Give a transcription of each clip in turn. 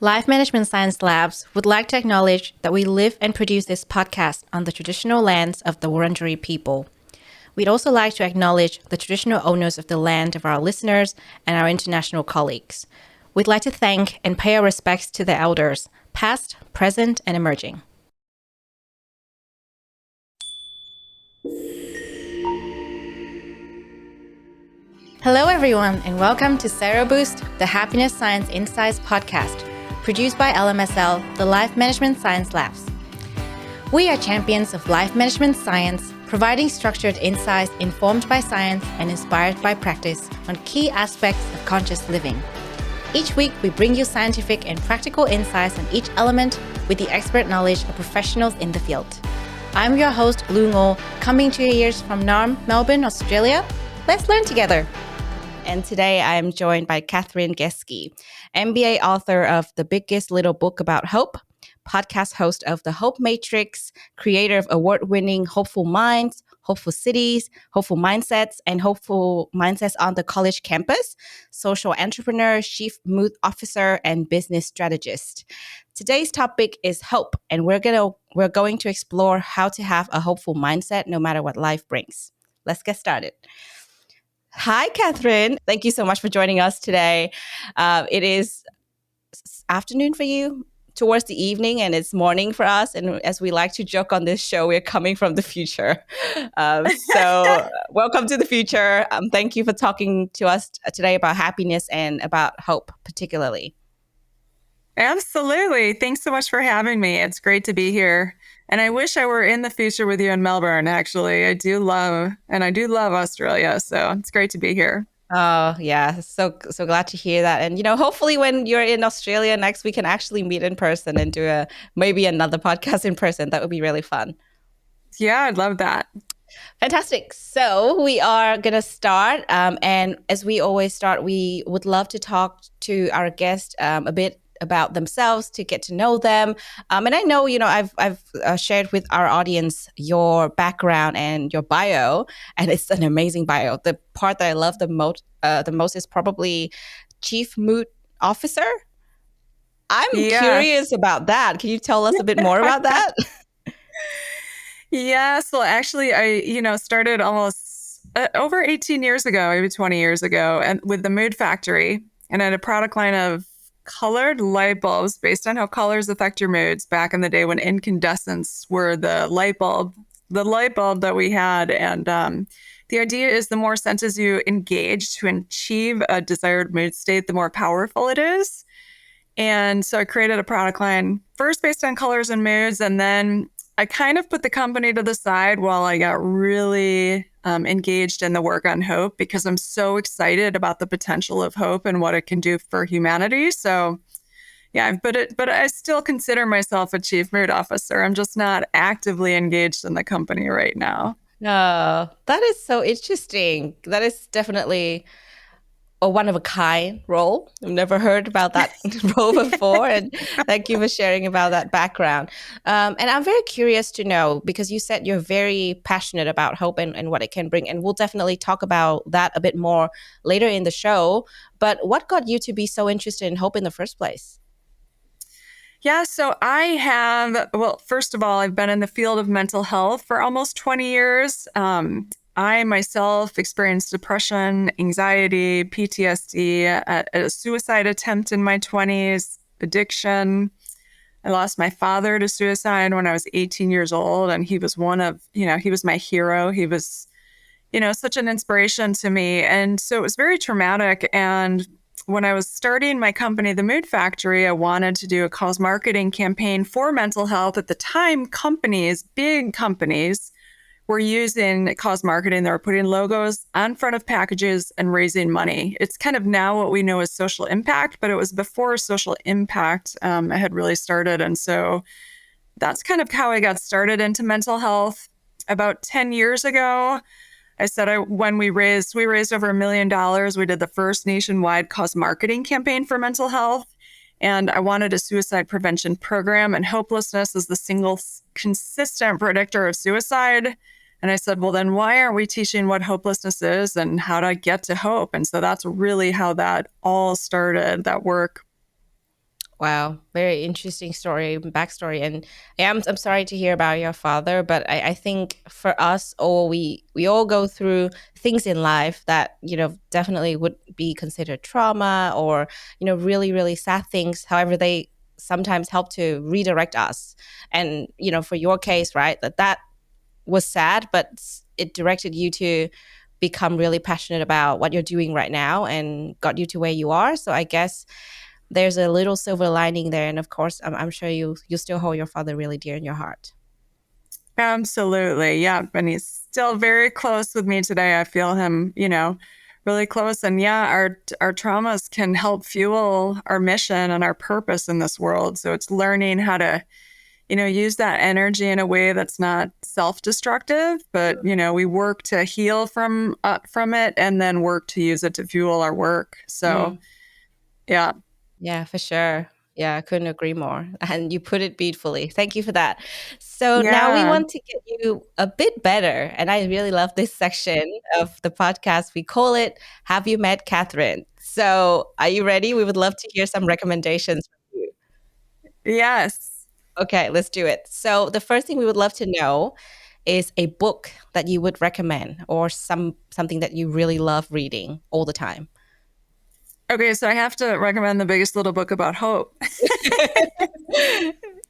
Life Management Science Labs would like to acknowledge that we live and produce this podcast on the traditional lands of the Wurundjeri people. We'd also like to acknowledge the traditional owners of the land of our listeners and our international colleagues. We'd like to thank and pay our respects to the elders, past, present, and emerging. Hello, everyone, and welcome to Sero Boost, the Happiness Science Insights podcast, produced by LMSL, the Life Management Science Labs. We are champions of life management science, providing structured insights informed by science and inspired by practice on key aspects of conscious living. Each week, we bring you scientific and practical insights on each element with the expert knowledge of professionals in the field. I'm your host, Lu Ngo, coming to your ears from Naarm, Melbourne, Australia. Let's learn together. And today I am joined by Kathryn Goetzke, MBA author of The Biggest Little Book About Hope, podcast host of The Hope Matrix, creator of award-winning Hopeful Minds, Hopeful Cities, Hopeful Mindsets, and Hopeful Mindsets on the College Campus, social entrepreneur, chief mood officer, and business strategist. Today's topic is hope, and we're going to explore how to have a hopeful mindset no matter what life brings. Let's get started. Hi, Kathryn. Thank you so much for joining us today. It is afternoon for you, towards the evening, and it's morning for us. And as we like to joke on this show, we're coming from the future. So welcome to the future. Thank you for talking to us today about happiness and about hope, particularly. Absolutely. Thanks so much for having me. It's great to be here. And I wish I were in the future with you in Melbourne, actually. I do love Australia. So it's great to be here. Oh, yeah. So glad to hear that. And, hopefully when you're in Australia next, we can actually meet in person and do maybe another podcast in person. That would be really fun. Yeah, I'd love that. Fantastic. So we are going to start. And as we always start, we would love to talk to our guest a bit about themselves, to get to know them. And I know, I've shared with our audience your background and your bio, and it's an amazing bio. The part that I love the most is probably chief mood officer. I'm curious about that. Can you tell us a bit more about that? Yes. Well, actually, I, started almost over 18 years ago, maybe 20 years ago, and with the Mood Factory, and I had a product line of colored light bulbs based on how colors affect your moods back in the day when incandescents were the light bulb that we had. And the idea is the more senses you engage to achieve a desired mood state, the more powerful it is. And so I created a product line first based on colors and moods, and then I kind of put the company to the side while I got really engaged in the work on hope, because I'm so excited about the potential of hope and what it can do for humanity. So yeah, but I still consider myself a chief mood officer. I'm just not actively engaged in the company right now. No, that is so interesting. That is definitely a one-of-a-kind role. I've never heard about that role before, and thank you for sharing about that background. And I'm very curious to know, because you said you're very passionate about hope and what it can bring, and we'll definitely talk about that a bit more later in the show. But what got you to be so interested in hope in the first place? Yeah, so first of all, I've been in the field of mental health for almost 20 years. I myself experienced depression, anxiety, PTSD, a suicide attempt in my 20s, addiction. I lost my father to suicide when I was 18 years old, and he was he was my hero. He was, such an inspiration to me. And so it was very traumatic. And when I was starting my company, The Mood Factory, I wanted to do a cause marketing campaign for mental health. At the time, big companies, were using cause marketing. They were putting logos on front of packages and raising money. It's kind of now what we know as social impact, but it was before social impact had really started. And so that's kind of how I got started into mental health. About 10 years ago, I said when we raised over $1 million. We did the first nationwide cause marketing campaign for mental health. And I wanted a suicide prevention program, and hopelessness is the single consistent predictor of suicide. And I said, well, then why aren't we teaching what hopelessness is and how to get to hope? And so that's really how that all started, that work. Wow, very interesting story, backstory, and yeah, I'm sorry to hear about your father, but I think for us, all we all go through things in life that definitely would be considered trauma, or really really sad things. However, they sometimes help to redirect us, and for your case, right, that was sad, but it directed you to become really passionate about what you're doing right now and got you to where you are. So I guess there's a little silver lining there, and of course I'm sure you still hold your father really dear in your heart. Absolutely. Yeah. And he's still very close with me today. I feel him, really close. And yeah, our traumas can help fuel our mission and our purpose in this world. So it's learning how to, use that energy in a way that's not self-destructive, but we work to heal from it, and then work to use it to fuel our work. So Mm. yeah. Yeah, for sure. Yeah, I couldn't agree more. And you put it beautifully. Thank you for that. So now we Yeah. want to get you a bit better. And I really love this section of the podcast. We call it Have You Met Kathryn? So are you ready? We would love to hear some recommendations from you. Yes. Okay, let's do it. So the first thing we would love to know is a book that you would recommend, or something that you really love reading all the time. Okay, so I have to recommend The Biggest Little Book About Hope.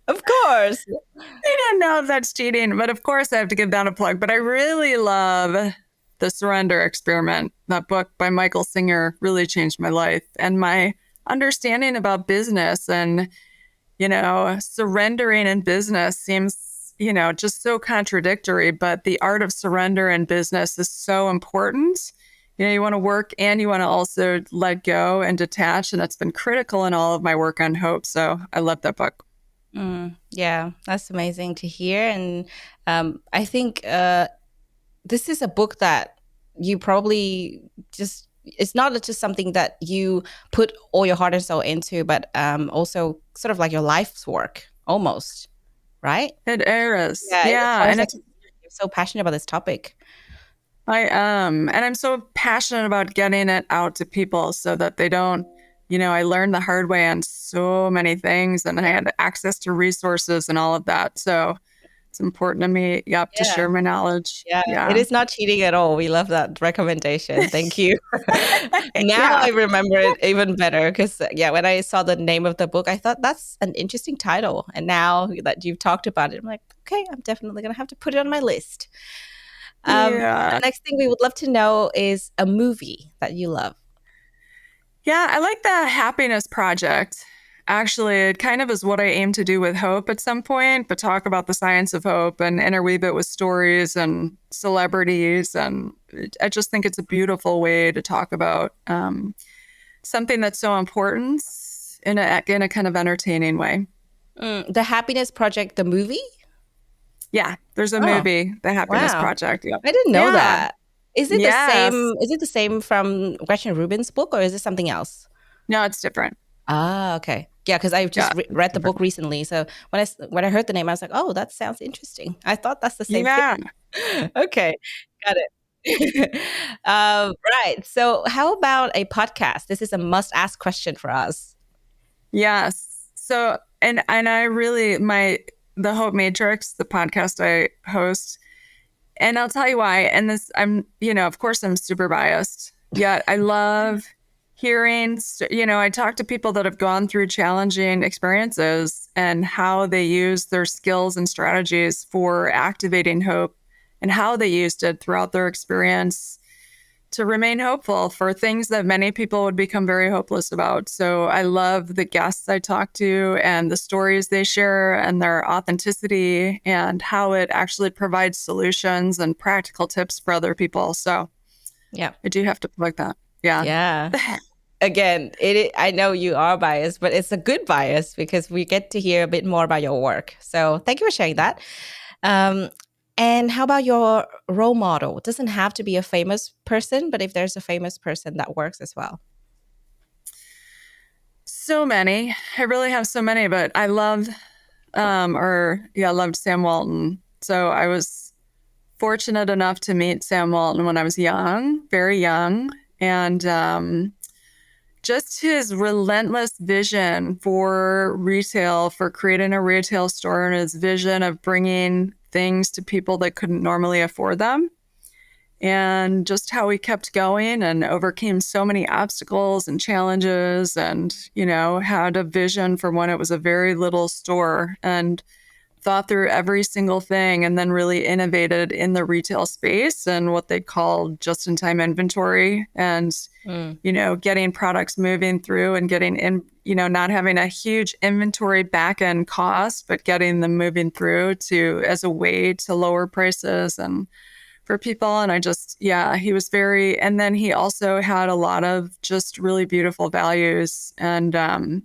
Of course. I don't know if that's cheating, but of course I have to give that a plug. But I really love The Surrender Experiment. That book by Michael Singer really changed my life and my understanding about business. And, surrendering in business seems, just so contradictory, but the art of surrender in business is so important. You want to work and you want to also let go and detach. And that's been critical in all of my work on hope. So I love that book. Yeah, that's amazing to hear. And I think this is a book that you probably just, it's not just something that you put all your heart and soul into, but also sort of like your life's work almost, right? It is. Yeah, as Yeah. far as And I it's can, you're so passionate about this topic. I am. And I'm so passionate about getting it out to people so that they don't, I learned the hard way on so many things, and I had access to resources and all of that. So it's important to me, yep, to Yeah. share my knowledge. Yeah, it Yeah. is not cheating at all. We love that recommendation. Thank you. Now Yeah. I remember it even better because, yeah, when I saw the name of the book, I thought that's an interesting title. And now that you've talked about it, I'm like, okay, I'm definitely going to have to put it on my list. The Yeah. next thing we would love to know is a movie that you love. Yeah. I like the Happiness Project. Actually, it kind of is what I aim to do with hope at some point, but talk about the science of hope and interweave it with stories and celebrities. And I just think it's a beautiful way to talk about something that's so important in a kind of entertaining way. The Happiness Project, the movie? Yeah, there's a Oh, movie, The Happiness wow. Project. Yep. I didn't know Yeah. that. Is it the Yes. same? Is it the same from Gretchen Rubin's book, or is it something else? No, it's different. Ah, okay. Yeah, because I just Yeah, it's read the book different. recently. So when I heard the name, I was like, oh, that sounds interesting. I thought that's the same thing. Yeah. Okay, got it. Right. So how about a podcast? This is a must-ask question for us. Yes. So, and I really the Hope Matrix, the podcast I host, and I'll tell you why. And this, of course, I'm super biased. Yet I love hearing. I talk to people that have gone through challenging experiences and how they use their skills and strategies for activating hope, and how they used it throughout their experience to remain hopeful for things that many people would become very hopeless about. So I love the guests I talk to and the stories they share and their authenticity and how it actually provides solutions and practical tips for other people. So Yeah. I do have to plug that. Yeah. Yeah. Again, I know you are biased, but it's a good bias because we get to hear a bit more about your work. So thank you for sharing that. Um, and how about your role model? It doesn't have to be a famous person, but if there's a famous person, that works as well. So many. I really have so many, but I loved, I loved Sam Walton. So I was fortunate enough to meet Sam Walton when I was young, very young, and just his relentless vision for retail, for creating a retail store, and his vision of bringing things to people that couldn't normally afford them. And just how he kept going and overcame so many obstacles and challenges, and, had a vision for when it was a very little store, and thought through every single thing, and then really innovated in the retail space and what they called just-in-time inventory, and getting products moving through and getting in, not having a huge inventory back-end cost, but getting them moving through as a way to lower prices and for people. And he was and then he also had a lot of just really beautiful values. And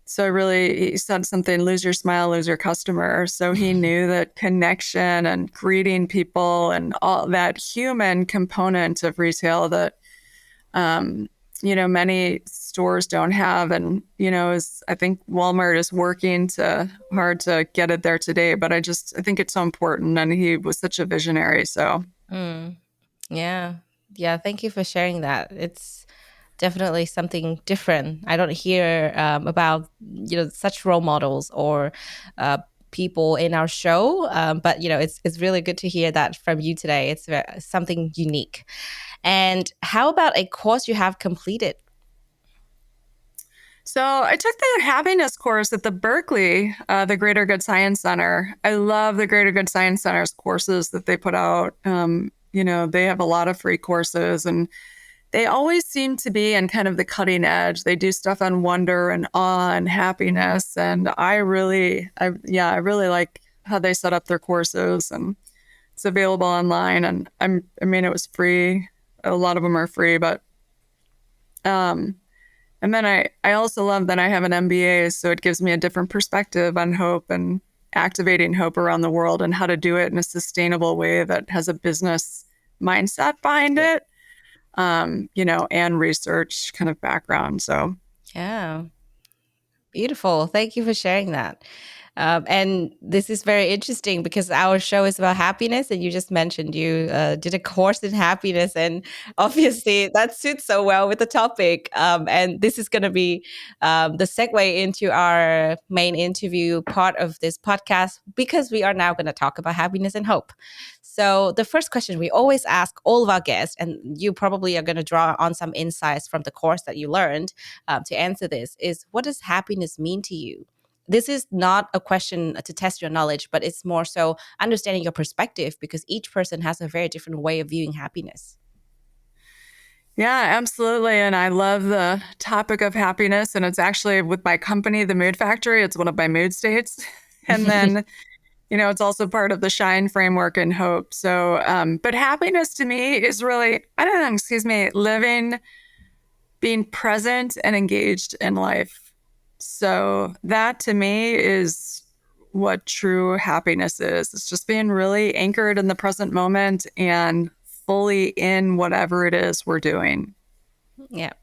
so he said something, lose your smile, lose your customer. So he knew that connection and greeting people and all that human component of retail that, many stores don't have. And, I think Walmart is working hard to get it there today. But I think it's so important. And he was such a visionary. So. Yeah. Yeah. Thank you for sharing that. It's definitely something different. I don't hear about, such role models or people in our show. But, it's really good to hear that from you today. It's something unique. And how about a course you have completed? So I took the happiness course at the Berkeley, the Greater Good Science Center. I love the Greater Good Science Center's courses that they put out. They have a lot of free courses, and they always seem to be in kind of the cutting edge. They do stuff on wonder and awe and happiness. And I really like how they set up their courses, and it's available online. And it was free. A lot of them are free, but, and then I also love that I have an MBA, so it gives me a different perspective on hope and activating hope around the world and how to do it in a sustainable way that has a business mindset behind it, and research kind of background. So, yeah. Beautiful. Thank you for sharing that. And this is very interesting because our show is about happiness, and you just mentioned you did a course in happiness, and obviously that suits so well with the topic. And this is going to be the segue into our main interview part of this podcast, because we are now going to talk about happiness and hope. So the first question we always ask all of our guests, and you probably are going to draw on some insights from the course that you learned to answer this, is what does happiness mean to you? This is not a question to test your knowledge, but it's more so understanding your perspective, because each person has a very different way of viewing happiness. Yeah, absolutely. And I love the topic of happiness. And it's actually with my company, The Mood Factory. It's one of my mood states. And then, it's also part of the SHINE framework and hope. So, but happiness to me is really, living, being present and engaged in life. So that to me is what true happiness is. It's just being really anchored in the present moment and fully in whatever it is we're doing. Yeah,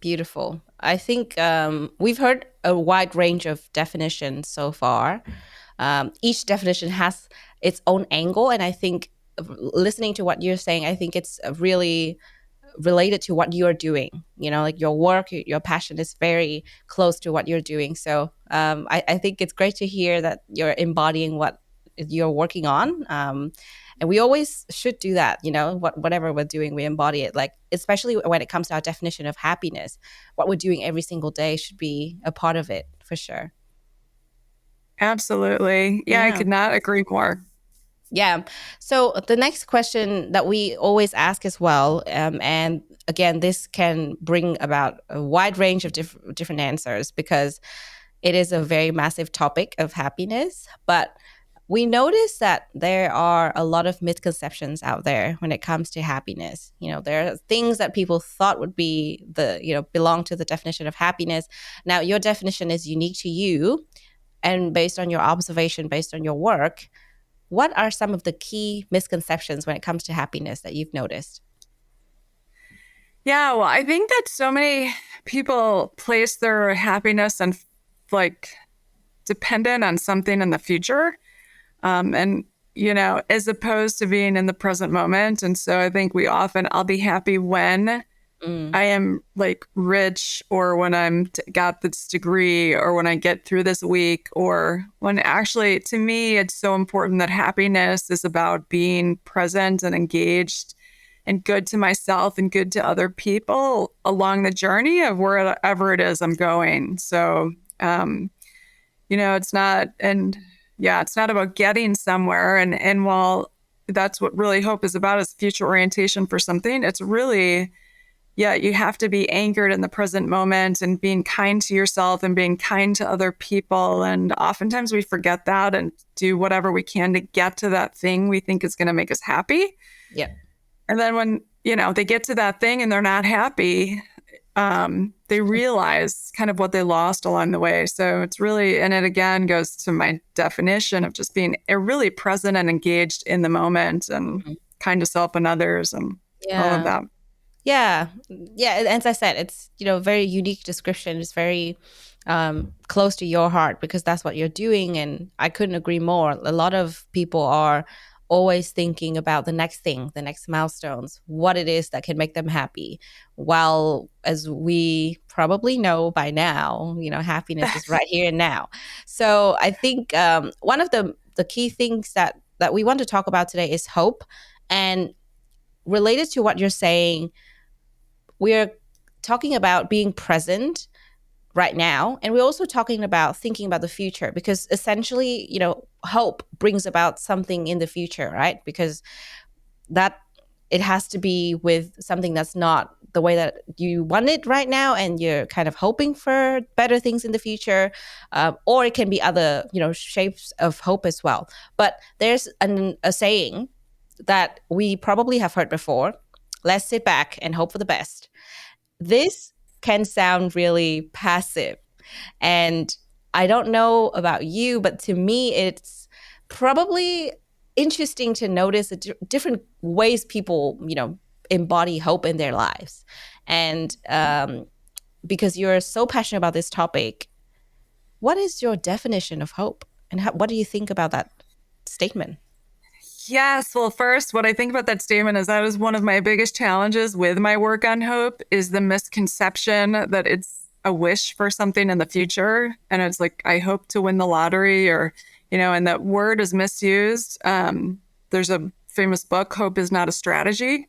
beautiful. I think we've heard a wide range of definitions so far. Each definition has its own angle. And I think listening to what you're saying, I think it's really related to what you're doing. Like your work, your passion is very close to what you're doing. So I think it's great to hear that you're embodying what you're working on. And we always should do that. Whatever we're doing, we embody it. Like, especially when it comes to our definition of happiness, what we're doing every single day should be a part of it, for sure. Absolutely. Yeah. I could not agree more. Yeah. So the next question that we always ask as well, and again, this can bring about a wide range of different answers, because it is a very massive topic of happiness. But we notice that there are a lot of misconceptions out there when it comes to happiness. There are things that people thought would be belong to the definition of happiness. Now, your definition is unique to you, and based on your observation, based on your work. What are some of the key misconceptions when it comes to happiness that you've noticed? Yeah, well, I think that so many people place their happiness and dependent on something in the future, and as opposed to being in the present moment. And so I think I'll be happy when I am like rich, or when I'm got this degree, or when I get through this week, or when actually, to me, it's so important that happiness is about being present and engaged and good to myself and good to other people along the journey of wherever it is I'm going. So, it's not, and yeah, it's not about getting somewhere. And while that's what really hope is about, is future orientation for something, it's really, yeah, you have to be anchored in the present moment and being kind to yourself and being kind to other people. And oftentimes we forget that and do whatever we can to get to that thing we think is going to make us happy. Yeah. And then when, they get to that thing and they're not happy, they realize kind of what they lost along the way. So it's really, and it again goes to my definition of just being really present and engaged in the moment and kind to self and others and all of that. Yeah. As I said, it's, a very unique description. It's very close to your heart because that's what you're doing. And I couldn't agree more. A lot of people are always thinking about the next thing, the next milestones, what it is that can make them happy. While, as we probably know by now, happiness is right here and now. So I think one of the key things that we want to talk about today is hope. And related to what you're saying, we're talking about being present right now. And we're also talking about thinking about the future because essentially, hope brings about something in the future, right? Because that it has to be with something that's not the way that you want it right now. And you're kind of hoping for better things in the future. Or it can be other, shapes of hope as well. But there's a saying that we probably have heard before. Let's sit back and hope for the best. This can sound really passive. And I don't know about you, but to me, it's probably interesting to notice the different ways people, embody hope in their lives. And because you're so passionate about this topic, what is your definition of hope? And what do you think about that statement? Yes. Well, first, what I think about that statement is that was one of my biggest challenges with my work on hope is the misconception that it's a wish for something in the future. And it's like, I hope to win the lottery or, and that word is misused. There's a famous book, Hope is Not a Strategy.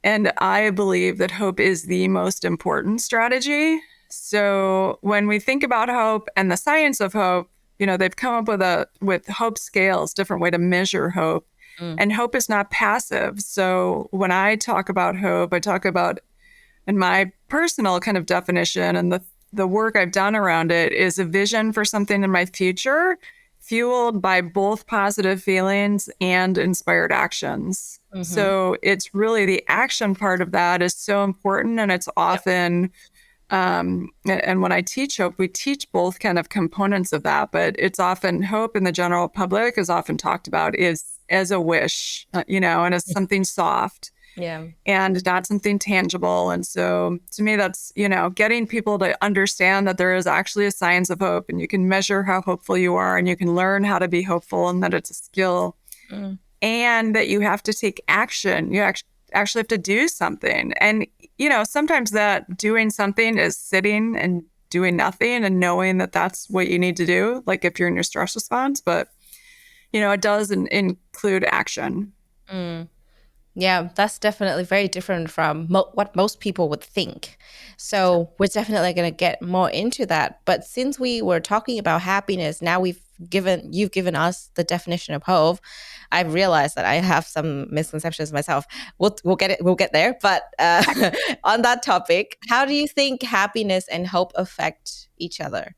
And I believe that hope is the most important strategy. So when we think about hope and the science of hope, they've come up with hope scales, different way to measure hope. And hope is not passive. So when I talk about hope, I talk about, in my personal kind of definition and the work I've done around it is a vision for something in my future, fueled by both positive feelings and inspired actions. So it's really the action part of that is so important. And it's often... and when I teach hope, we teach both kind of components of that, but it's often hope in the general public is often talked about is as a wish, and as something soft and not something tangible. And so to me, that's, getting people to understand that there is actually a science of hope and you can measure how hopeful you are and you can learn how to be hopeful and that it's a skill and that you have to take action. You actually have to do something. And sometimes that doing something is sitting and doing nothing and knowing that that's what you need to do, like if you're in your stress response. But, it does include action. Yeah, that's definitely very different from what most people would think. So we're definitely going to get more into that. But since we were talking about happiness, now you've given us the definition of hope. I've realized that I have some misconceptions myself. We'll get there. But on that topic, how do you think happiness and hope affect each other?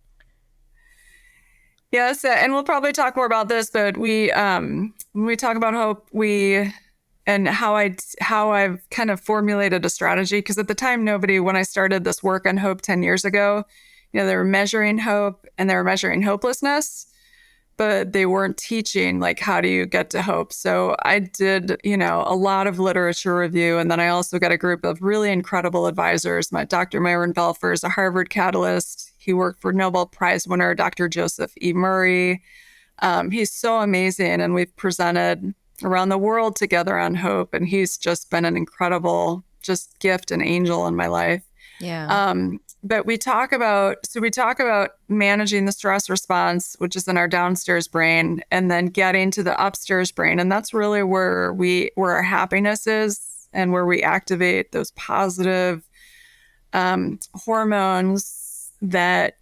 Yes, and we'll probably talk more about this. But when we talk about hope, and how I've kind of formulated a strategy, because at the time, when I started this work on hope 10 years ago, they were measuring hope and they were measuring hopelessness, but they weren't teaching like, how do you get to hope? So I did, a lot of literature review. And then I also got a group of really incredible advisors. My Dr. Myron Belfer is a Harvard catalyst. He worked for Nobel Prize winner, Dr. Joseph E. Murray. He's so amazing. And we've presented around the world together on hope. And he's just been an incredible just gift and angel in my life. Yeah. But we talk about managing the stress response, which is in our downstairs brain, and then getting to the upstairs brain. And that's really where our happiness is, and where we activate those positive hormones that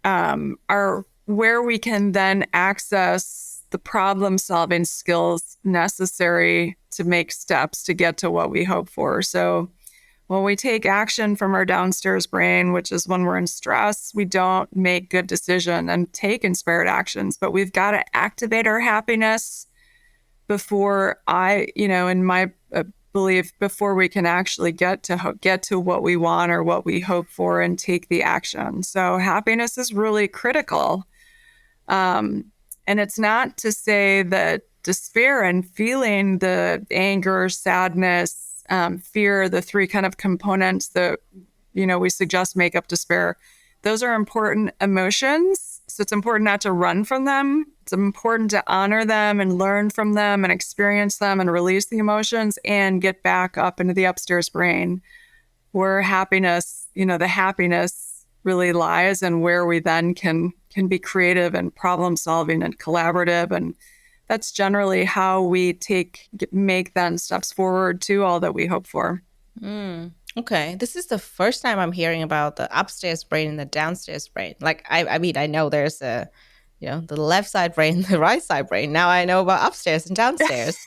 are where we can then access the problem solving skills necessary to make steps to get to what we hope for. So when we take action from our downstairs brain, which is when we're in stress, we don't make good decisions and take inspired actions, but we've got to activate our happiness before in my belief, before we can actually get to what we want or what we hope for and take the action. So happiness is really critical. And it's not to say that despair and feeling the anger, sadness, fear, the three kind of components that, we suggest make up despair. Those are important emotions. So it's important not to run from them. It's important to honor them and learn from them and experience them and release the emotions and get back up into the upstairs brain where happiness, the happiness really lies, and where we then can be creative and problem solving and collaborative. And that's generally how we make then steps forward to all that we hope for. Okay. This is the first time I'm hearing about the upstairs brain and the downstairs brain. Like, I mean, I know there's the left side brain, the right side brain. Now I know about upstairs and downstairs.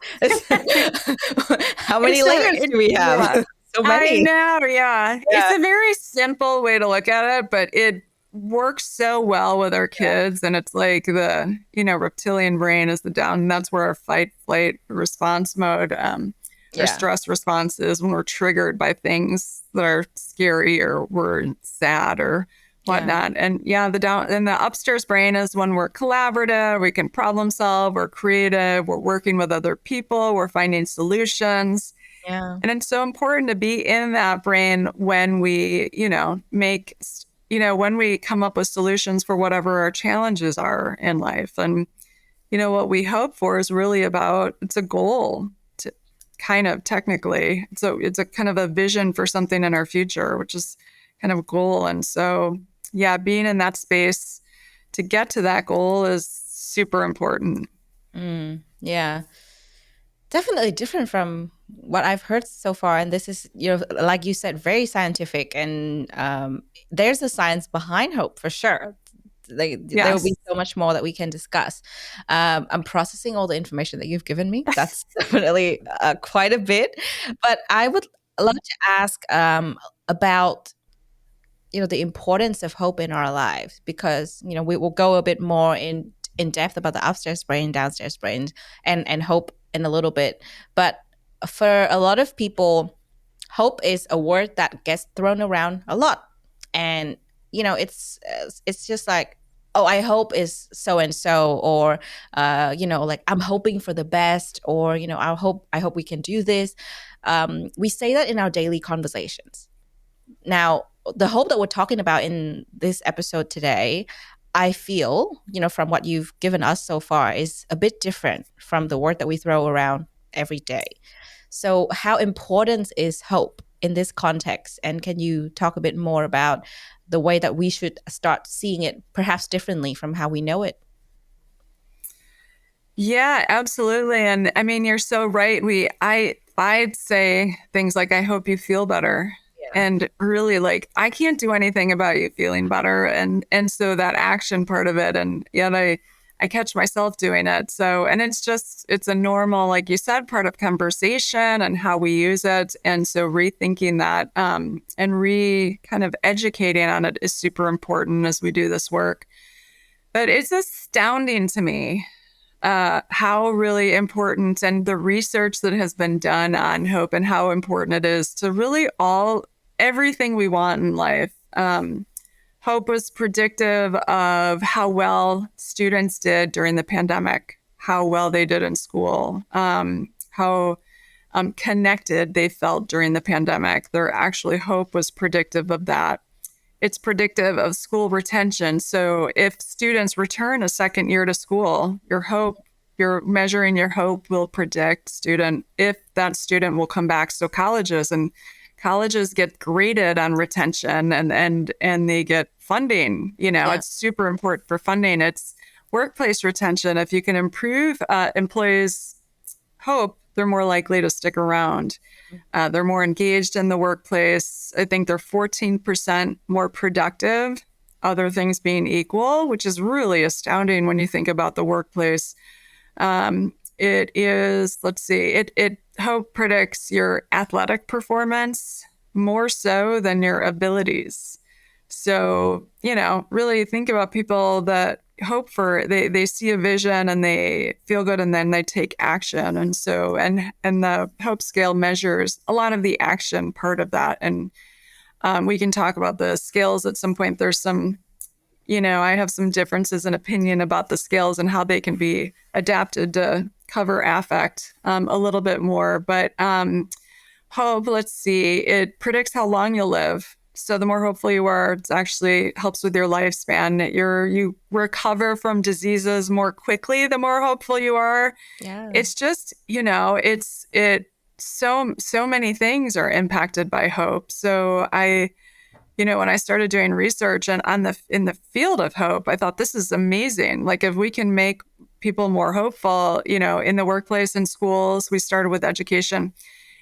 How many layers do we have? Yeah. So many. I know, yeah. It's a very simple way to look at it, but it works so well with our kids. And it's like the, reptilian brain is the down, and that's where our fight, flight response mode, our stress response is when we're triggered by things that are scary or we're sad or whatnot. And the upstairs brain is when we're collaborative, we can problem solve, we're creative, we're working with other people, we're finding solutions. Yeah. And it's so important to be in that brain when we, when we come up with solutions for whatever our challenges are in life. And, what we hope for is really it's a goal to kind of technically. So it's a kind of a vision for something in our future, which is kind of a goal. And so, being in that space to get to that goal is super important. Yeah. Definitely different from what I've heard so far. And this is, like you said, very scientific. And there's a science behind hope for sure. There will be so much more that we can discuss. I'm processing all the information that you've given me. That's definitely quite a bit. But I would love to ask about the importance of hope in our lives, because we will go a bit more in depth about the upstairs brain, downstairs brain, and hope in a little bit. But for a lot of people, hope is a word that gets thrown around a lot, and it's just like, oh, I hope is so and so, or like I'm hoping for the best, or I hope we can do this. We say that in our daily conversations. Now, the hope that we're talking about in this episode today, I feel, from what you've given us so far, is a bit different from the word that we throw around every day. So how important is hope in this context? And can you talk a bit more about the way that we should start seeing it perhaps differently from how we know it? Yeah, absolutely. And I mean, you're so right. I'd say things like, I hope you feel better. And really, like, I can't do anything about you feeling better. And so that action part of it, and yet I catch myself doing it. So, and it's a normal, like you said, part of conversation and how we use it. And so rethinking that and kind of educating on it is super important as we do this work. But it's astounding to me how really important, and the research that has been done on hope and how important it is to really everything we want in life. Hope was predictive of how well students did during the pandemic, how well they did in school, how connected they felt during the pandemic. Hope was predictive of that. It's predictive of school retention. So if students return a second year to school, your you're measuring your hope will predict if that student will come back. So colleges get graded on retention and they get funding. It's super important for funding. It's workplace retention. If you can improve employees' hope, they're more likely to stick around. They're more engaged in the workplace. I think they're 14% more productive, other things being equal, which is really astounding when you think about the workplace. It is, let's see, it hope predicts your athletic performance more so than your abilities. So, really think about people that hope for, they see a vision and they feel good and then they take action. And so, and the hope scale measures a lot of the action part of that. And we can talk about the scales at some point. There's some, I have some differences in opinion about the scales and how they can be adapted to cover affect a little bit more. But hope, let's see, it predicts how long you'll live. So the more hopeful you are, it actually helps with your lifespan. You recover from diseases more quickly the more hopeful you are. Yeah. It's just, so many things are impacted by hope. So when I started doing research and in the field of hope, I thought this is amazing. Like if we can make people more hopeful, in the workplace and schools, we started with education.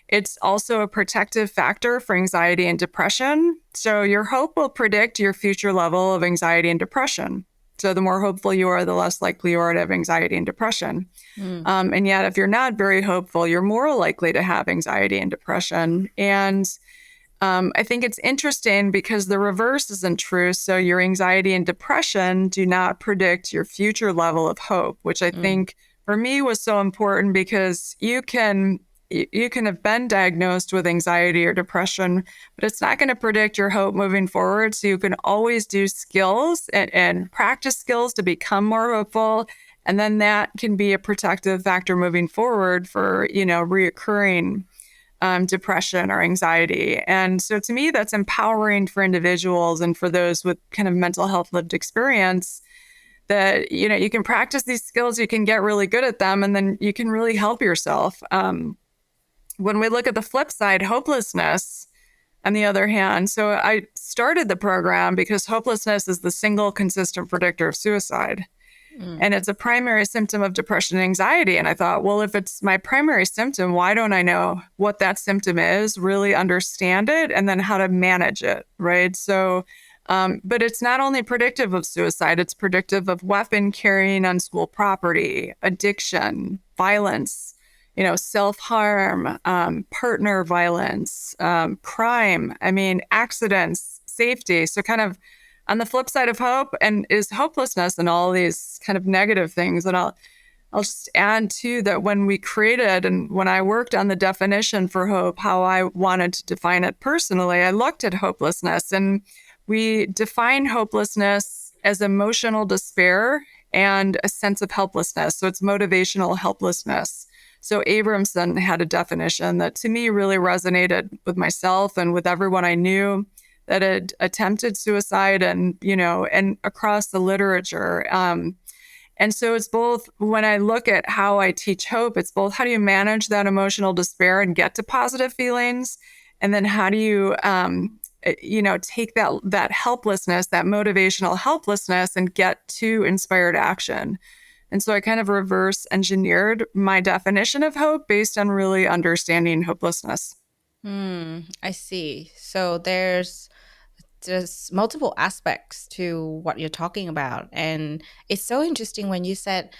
It's also a protective factor for anxiety and depression. So your hope will predict your future level of anxiety and depression. So the more hopeful you are, the less likely you are to have anxiety and depression. And yet, if you're not very hopeful, you're more likely to have anxiety and depression. And I think it's interesting because the reverse isn't true. So your anxiety and depression do not predict your future level of hope, which I think for me was so important because you can have been diagnosed with anxiety or depression, but it's not going to predict your hope moving forward. So you can always do skills and practice skills to become more hopeful. And then that can be a protective factor moving forward for, reoccurring depression or anxiety. And so to me, that's empowering for individuals and for those with kind of mental health lived experience that, you can practice these skills, you can get really good at them, and then you can really help yourself. When we look at the flip side, hopelessness, on the other hand, so I started the program because hopelessness is the single consistent predictor of suicide. And it's a primary symptom of depression and anxiety. And I thought, well, if it's my primary symptom, why don't I know what that symptom is, really understand it, and then how to manage it, right? So, but it's not only predictive of suicide, it's predictive of weapon carrying on school property, addiction, violence, self-harm, partner violence, crime, accidents, safety. So kind of on the flip side of hope and is hopelessness and all these kind of negative things. And I'll just add too that when we created and when I worked on the definition for hope, how I wanted to define it personally, I looked at hopelessness and we define hopelessness as emotional despair and a sense of helplessness. So it's motivational helplessness. So Abramson had a definition that to me really resonated with myself and with everyone I knew that had attempted suicide and, and across the literature. And so it's both, when I look at how I teach hope, it's both how do you manage that emotional despair and get to positive feelings? And then how do you, take that helplessness, that motivational helplessness and get to inspired action? And so I kind of reverse engineered my definition of hope based on really understanding hopelessness. I see. So there's multiple aspects to what you're talking about. And it's so interesting when you said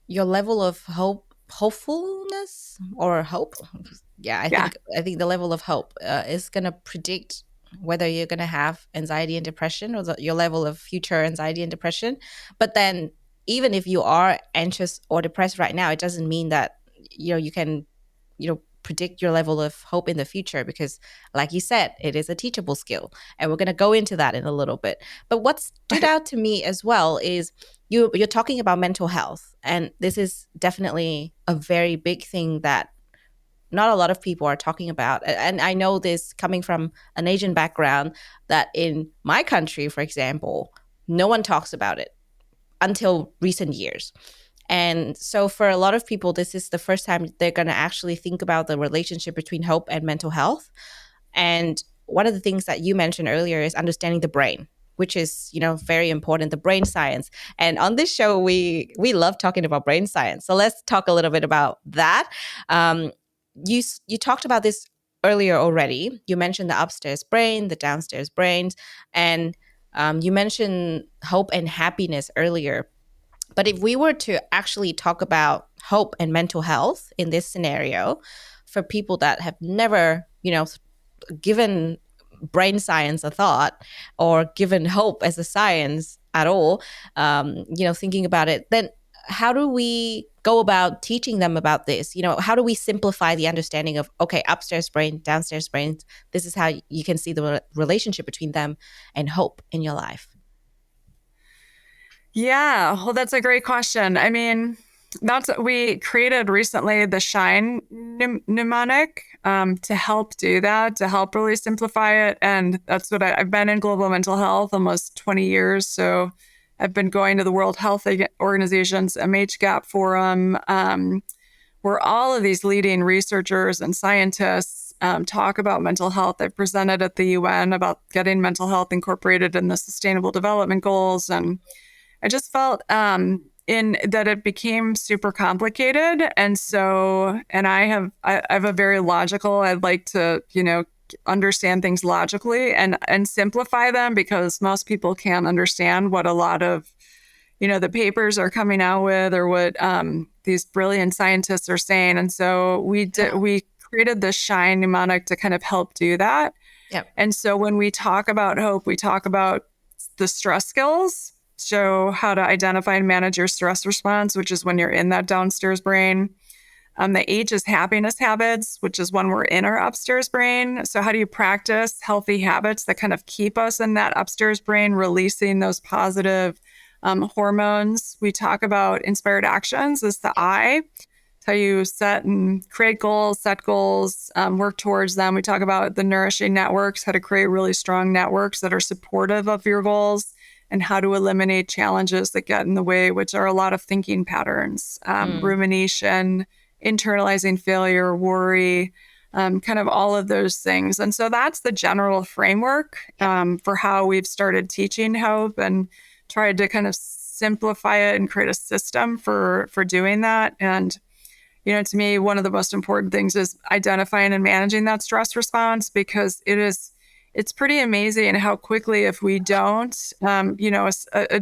your level of hopefulness or hope. Yeah, I think the level of hope is going to predict whether you're going to have anxiety and depression or your level of future anxiety and depression. But then even if you are anxious or depressed right now, it doesn't mean that, you can, predict your level of hope in the future because, like you said, it is a teachable skill. And we're going to go into that in a little bit. But what stood out to me as well is you're talking about mental health. And this is definitely a very big thing that not a lot of people are talking about. And I know this coming from an Asian background that in my country, for example, no one talks about it until recent years. And so for a lot of people, this is the first time they're going to actually think about the relationship between hope and mental health. And one of the things that you mentioned earlier is understanding the brain, which is, very important, the brain science. And on this show, we love talking about brain science. So let's talk a little bit about that. You talked about this earlier already. You mentioned the upstairs brain, the downstairs brains, and you mentioned hope and happiness earlier. But if we were to actually talk about hope and mental health in this scenario, for people that have never, given brain science a thought or given hope as a science at all, thinking about it, then how do we go about teaching them about this? How do we simplify the understanding of, okay, upstairs brain, downstairs brain, this is how you can see the relationship between them and hope in your life? Yeah, well, that's a great question. I mean, we created recently the Shine mnemonic to help do that, to help really simplify it. And that's what I've been in global mental health almost 20 years. So I've been going to the World Health Organization's MHGAP Forum, where all of these leading researchers and scientists talk about mental health. I've presented at the UN about getting mental health incorporated in the Sustainable Development Goals. And I just felt in that it became super complicated. And so, and I have a very logical, I'd like to, understand things logically and simplify them, because most people can't understand what a lot of, the papers are coming out with, or what these brilliant scientists are saying. And so we created this Shine mnemonic to kind of help do that. Yep. And so when we talk about hope, we talk about the stress skills. So how to identify and manage your stress response, which is when you're in that downstairs brain. The H is happiness habits, which is when we're in our upstairs brain. So how do you practice healthy habits that kind of keep us in that upstairs brain, releasing those positive hormones? We talk about inspired actions is the I. It's how you set and create goals, set goals, work towards them. We talk about the nourishing networks, how to create really strong networks that are supportive of your goals, and how to eliminate challenges that get in the way, which are a lot of thinking patterns, rumination, internalizing failure, worry, kind of all of those things. And so that's the general framework for how we've started teaching hope, and tried to kind of simplify it and create a system for doing that. And, to me, one of the most important things is identifying and managing that stress response, because it's pretty amazing how quickly, if we don't, a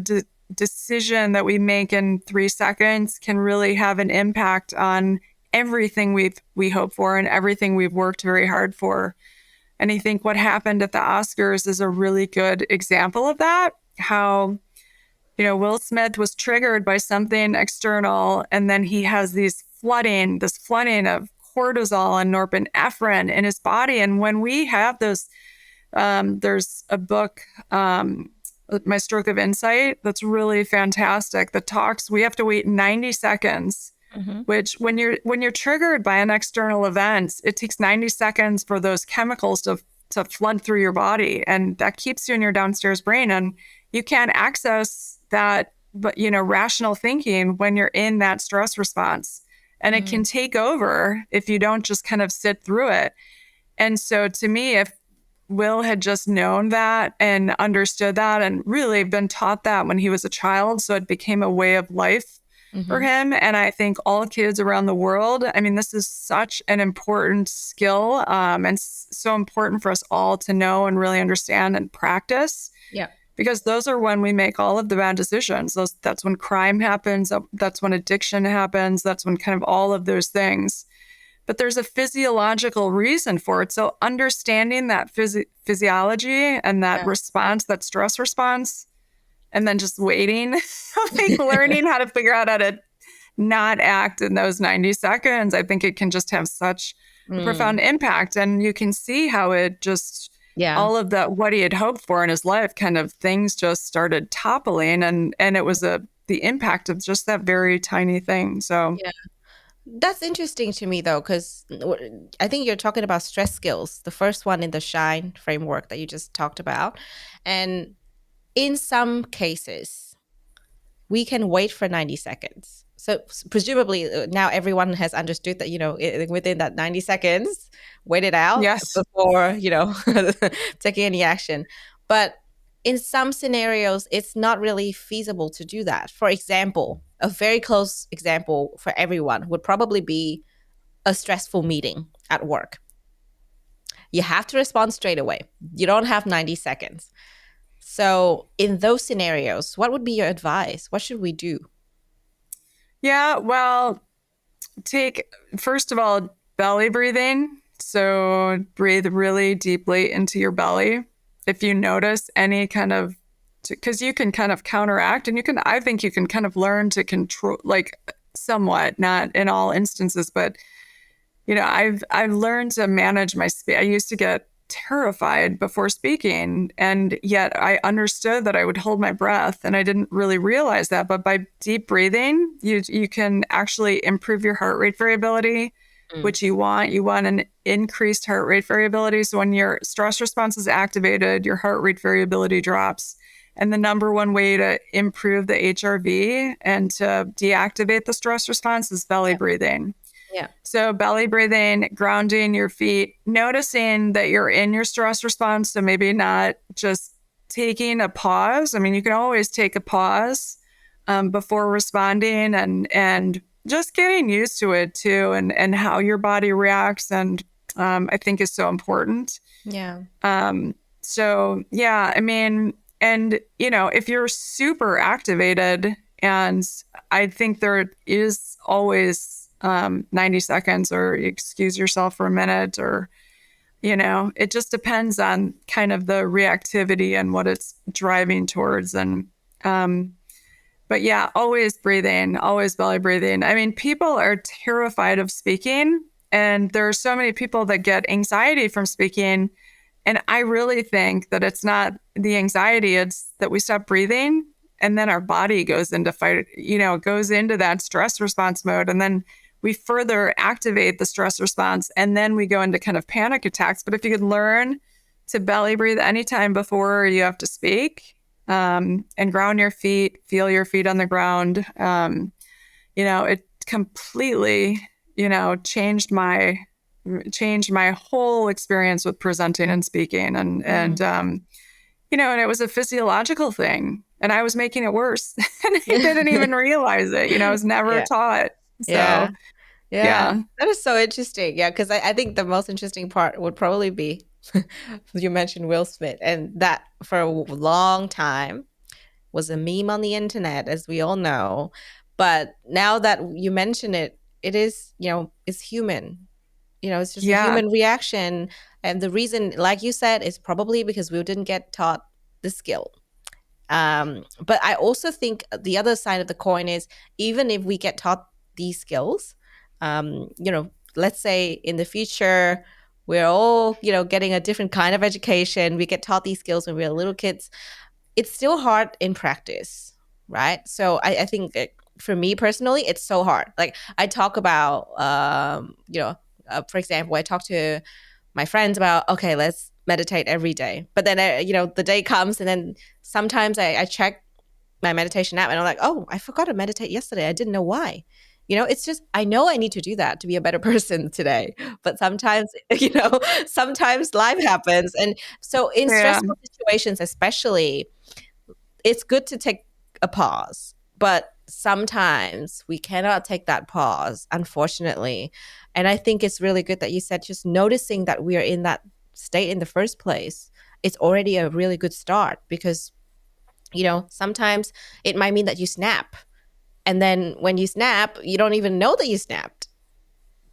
decision that we make in 3 seconds can really have an impact on everything we hope for and everything we've worked very hard for. And I think what happened at the Oscars is a really good example of that. How, Will Smith was triggered by something external, and then he has this flooding of cortisol and norepinephrine in his body. And when we have those, there's a book, My Stroke of Insight, that's really fantastic, that talks, we have to wait 90 seconds, which when you're triggered by an external event, it takes 90 seconds for those chemicals to flood through your body. And that keeps you in your downstairs brain. And you can't access that, but, rational thinking when you're in that stress response. And it can take over if you don't just kind of sit through it. And so to me, if Will had just known that and understood that and really been taught that when he was a child, so it became a way of life for him. And I think all kids around the world, I mean, this is such an important skill, and so important for us all to know and really understand and practice. Yeah. Because those are when we make all of the bad decisions. That's when crime happens. That's when addiction happens. That's when kind of all of those things. But there's a physiological reason for it. So understanding that physiology and that response, that stress response, and then just waiting, like learning how to figure out how to not act in those 90 seconds, I think it can just have such a profound impact. And you can see how it just, all of that, what he had hoped for in his life, kind of things just started toppling. And it was the impact of just that very tiny thing. So That's interesting to me, though, because I think you're talking about stress skills, the first one in the Shine framework that you just talked about. And in some cases, we can wait for 90 seconds. So presumably now everyone has understood that, within that 90 seconds, wait it out Yes. before, taking any action. But in some scenarios, it's not really feasible to do that. For example, a very close example for everyone would probably be a stressful meeting at work. You have to respond straight away. You don't have 90 seconds. So in those scenarios, what would be your advice? What should we do? Yeah, well, first of all, belly breathing. So breathe really deeply into your belly. If you notice any kind of, because you can kind of counteract and I think you can kind of learn to control, like somewhat, not in all instances, but I've learned to manage my speech. I used to get terrified before speaking, and yet I understood that I would hold my breath, and I didn't really realize that. But by deep breathing, you can actually improve your heart rate variability, which you want. You want an increased heart rate variability. So when your stress response is activated, your heart rate variability drops. And the number one way to improve the HRV and to deactivate the stress response is belly breathing. Yeah. So belly breathing, grounding your feet, noticing that you're in your stress response. So maybe not just taking a pause. I mean, you can always take a pause before responding, and just getting used to it too, and how your body reacts. And I think is so important. Yeah. So yeah, I mean, and if you're super activated, and I think there is always 90 seconds, or excuse yourself for a minute, or, it just depends on kind of the reactivity and what it's driving towards. And, but yeah, always breathing, always belly breathing. I mean, people are terrified of speaking, and there are so many people that get anxiety from speaking. And I really think that it's not the anxiety, it's that we stop breathing, and then our body goes into goes into that stress response mode. And then we further activate the stress response, and then we go into kind of panic attacks. But if you could learn to belly breathe anytime before you have to speak, and ground your feet, feel your feet on the ground, it completely, changed my whole experience with presenting and speaking. And and it was a physiological thing, and I was making it worse. And I didn't even realize it. I was never taught. So yeah. That is so interesting. Yeah, because I think the most interesting part would probably be you mentioned Will Smith, and that for a long time was a meme on the internet, as we all know. But now that you mention it, it is, it's human. It's just a human reaction. And the reason, like you said, is probably because we didn't get taught the skill. But I also think the other side of the coin is, even if we get taught these skills, let's say in the future, we're all, getting a different kind of education. We get taught these skills when we're little kids. It's still hard in practice, right? So I think for me personally, it's so hard. Like I talk about, for example, I talk to my friends about, okay, let's meditate every day. But then, the day comes, and then sometimes I check my meditation app, and I'm like, oh, I forgot to meditate yesterday. I didn't know why. It's just, I know I need to do that to be a better person today. But sometimes, sometimes life happens. And so in stressful situations, especially, it's good to take a pause. But sometimes we cannot take that pause, unfortunately. And I think it's really good that you said just noticing that we are in that state in the first place. It's already a really good start, because, sometimes it might mean that you snap. And then when you snap, you don't even know that you snapped.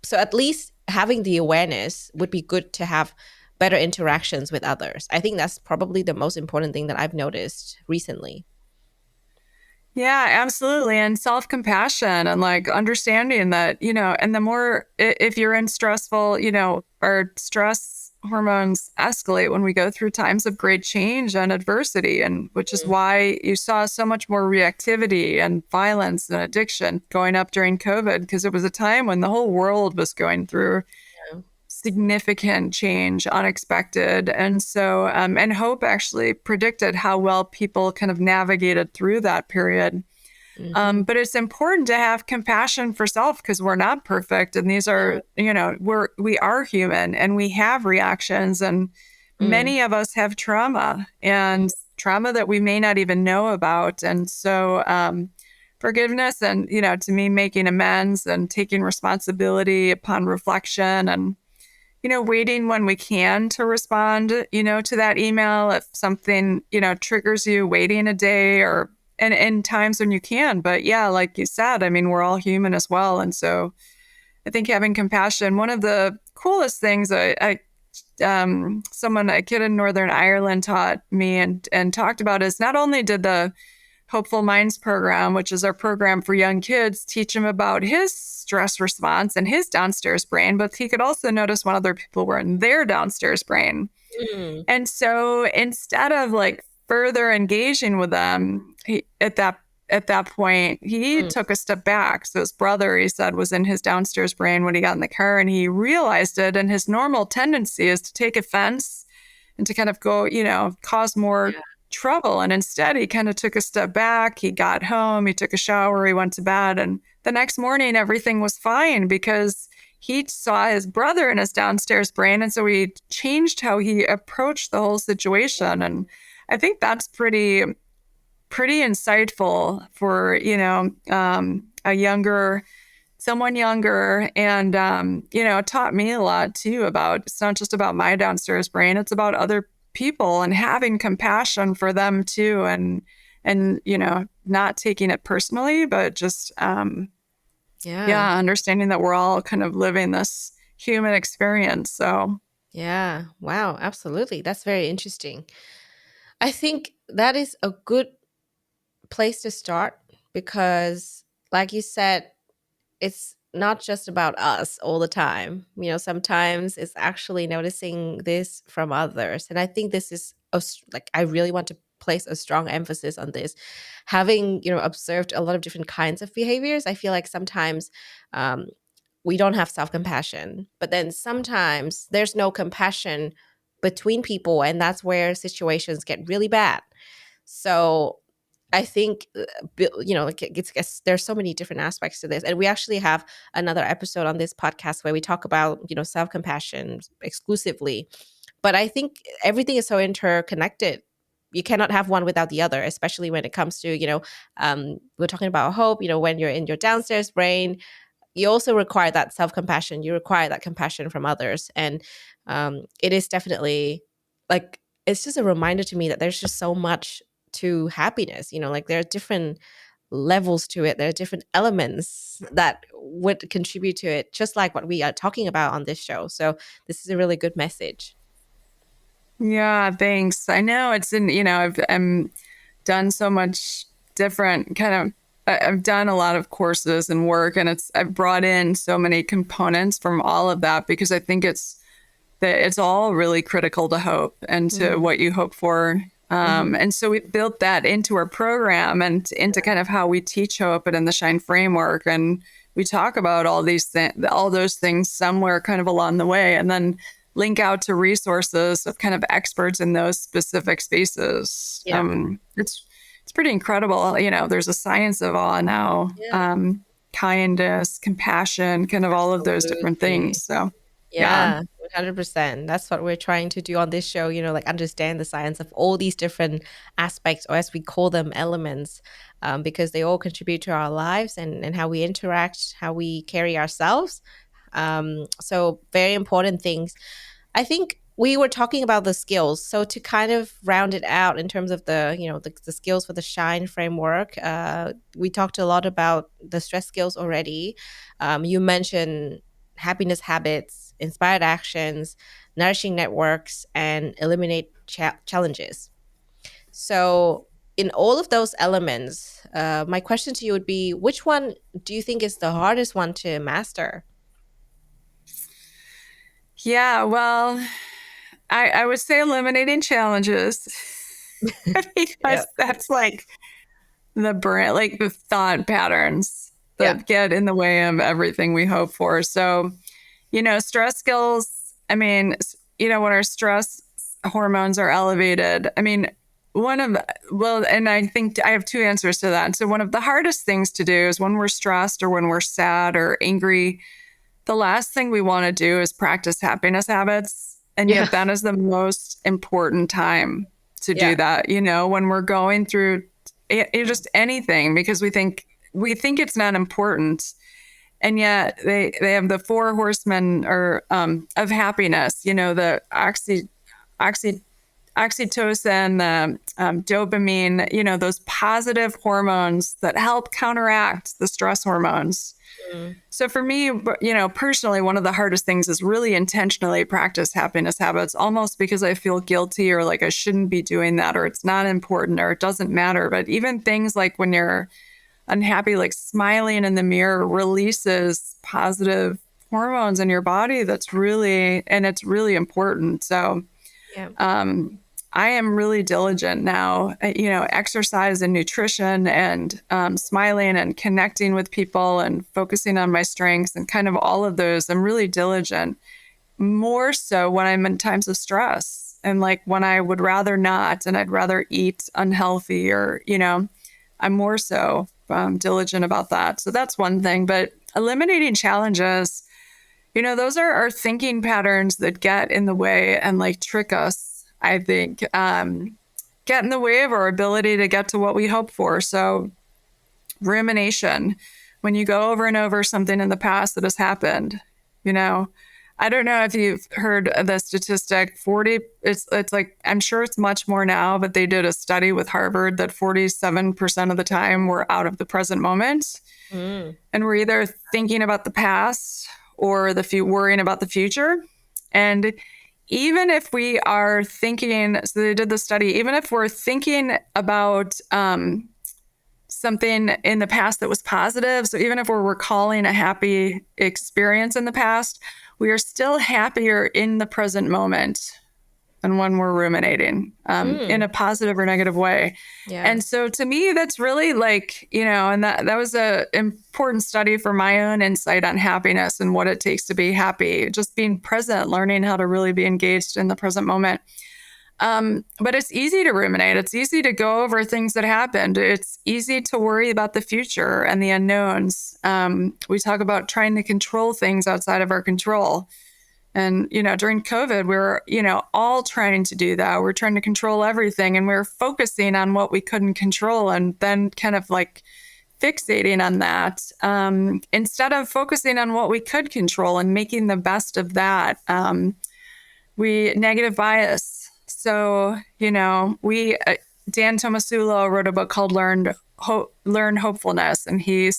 So at least having the awareness would be good to have better interactions with others. I think that's probably the most important thing that I've noticed recently. Yeah, absolutely. And self-compassion, and like understanding that, and the more, if you're in stressful, our stress hormones escalate when we go through times of great change and adversity, and which is why you saw so much more reactivity and violence and addiction going up during COVID, because it was a time when the whole world was going through significant change, unexpected. And so, and Hope actually predicted how well people kind of navigated through that period. Mm-hmm. But it's important to have compassion for self because we're not perfect. And these are, we are human and we have reactions. And Mm. many of us have trauma and trauma that we may not even know about. And so, forgiveness and, to me, making amends and taking responsibility upon reflection and, waiting when we can to respond, to that email. If something, triggers you, waiting a day or and in times when you can. But yeah, like you said, I mean, we're all human as well. And so I think having compassion, one of the coolest things a kid in Northern Ireland taught me and talked about is not only did the Hopeful Minds program, which is our program for young kids, teach him about his stress response and his downstairs brain, but he could also notice when other people were in their downstairs brain. Mm. And so instead of like further engaging with them, at that point, he Mm. took a step back. So his brother, he said, was in his downstairs brain when he got in the car and he realized it. And his normal tendency is to take offense and to kind of go, cause more trouble. And instead, he kind of took a step back. He got home, he took a shower, he went to bed. And the next morning, everything was fine because he saw his brother in his downstairs brain. And so he changed how he approached the whole situation. And I think that's pretty insightful for, someone younger. And, it taught me a lot too about, it's not just about my downstairs brain, it's about other people and having compassion for them too. And, not taking it personally, but just, understanding that we're all kind of living this human experience. So, Yeah. Wow. Absolutely. That's very interesting. I think that is a good place to start because, like you said, it's not just about us all the time. Sometimes it's actually noticing this from others. And I think this is I really want to place a strong emphasis on this. Having, observed a lot of different kinds of behaviors, I feel like sometimes um, we don't have self-compassion, but then sometimes there's no compassion between people, and that's where situations get really bad. So I think, like there's so many different aspects to this. And we actually have another episode on this podcast where we talk about, self-compassion exclusively. But I think everything is so interconnected. You cannot have one without the other, especially when it comes to, we're talking about hope, when you're in your downstairs brain, you also require that self-compassion. You require that compassion from others. And it is definitely like, it's just a reminder to me that there's just so much to happiness. Like there are different levels to it. There are different elements that would contribute to it, just like what we are talking about on this show. So this is a really good message. yeah, thanks. I know it's I'm done so much different kind of, I've done a lot of courses and work, and I've brought in so many components from all of that because I think it's all really critical to hope and to what you hope for. And so we built that into our program and into kind of how we teach hope and in the Shine framework. And we talk about all those things somewhere kind of along the way, and then link out to resources of kind of experts in those specific spaces. Yeah. It's pretty incredible. There's a science of awe now, kindness, compassion, kind of all of those different things. So, yeah, 100%. That's what we're trying to do on this show, like understand the science of all these different aspects, or as we call them, elements, because they all contribute to our lives and how we interact, how we carry ourselves. So very important things. I think we were talking about the skills. So to kind of round it out in terms of the skills for the Shine framework, we talked a lot about the stress skills already. You mentioned happiness habits, inspired actions, nourishing networks, and eliminate challenges. So in all of those elements, my question to you would be, which one do you think is the hardest one to master? yeah, well, I would say eliminating challenges because that's like the brain, like the thought patterns that get in the way of everything we hope for. So, stress skills, I mean, when our stress hormones are elevated, I mean, and I think I have two answers to that. So one of the hardest things to do is when we're stressed or when we're sad or angry, the last thing we want to do is practice happiness habits. And Yeah. yet that is the most important time to do that, when we're going through just anything, because we think it's not important. And yet they have the four horsemen of happiness, the oxytocin, dopamine, those positive hormones that help counteract the stress hormones. So for me, personally, one of the hardest things is really intentionally practice happiness habits, almost because I feel guilty or like I shouldn't be doing that, or it's not important, or it doesn't matter. But even things like when you're unhappy, like smiling in the mirror releases positive hormones in your body. It's really important. So I am really diligent now, exercise and nutrition and smiling and connecting with people and focusing on my strengths and kind of all of those. I'm really diligent, more so when I'm in times of stress and like when I would rather not and I'd rather eat unhealthy or, I'm more so diligent about that. So that's one thing. But eliminating challenges, those are our thinking patterns that get in the way and like trick us, I think, get in the way of our ability to get to what we hope for. So rumination, when you go over and over something in the past that has happened, I don't know if you've heard the statistic 40, it's like, I'm sure it's much more now, but they did a study with Harvard that 47% of the time we're out of the present moment. And we're either thinking about the past or worrying about the future. And even if we are thinking, so they did the study, even if we're thinking about something in the past that was positive, so even if we're recalling a happy experience in the past, we are still happier in the present moment than when we're ruminating in a positive or negative way. Yeah. And so to me, that's really like, and that was an important study for my own insight on happiness and what it takes to be happy, just being present, learning how to really be engaged in the present moment. But it's easy to ruminate. It's easy to go over things that happened. It's easy to worry about the future and the unknowns. We talk about trying to control things outside of our control. And, during COVID, we were, all trying to do that. We're trying to control everything. And we were focusing on what we couldn't control and then kind of like fixating on that instead of focusing on what we could control and making the best of that. We negative bias. So, Dan Tomasulo wrote a book called Learn Hopefulness. And he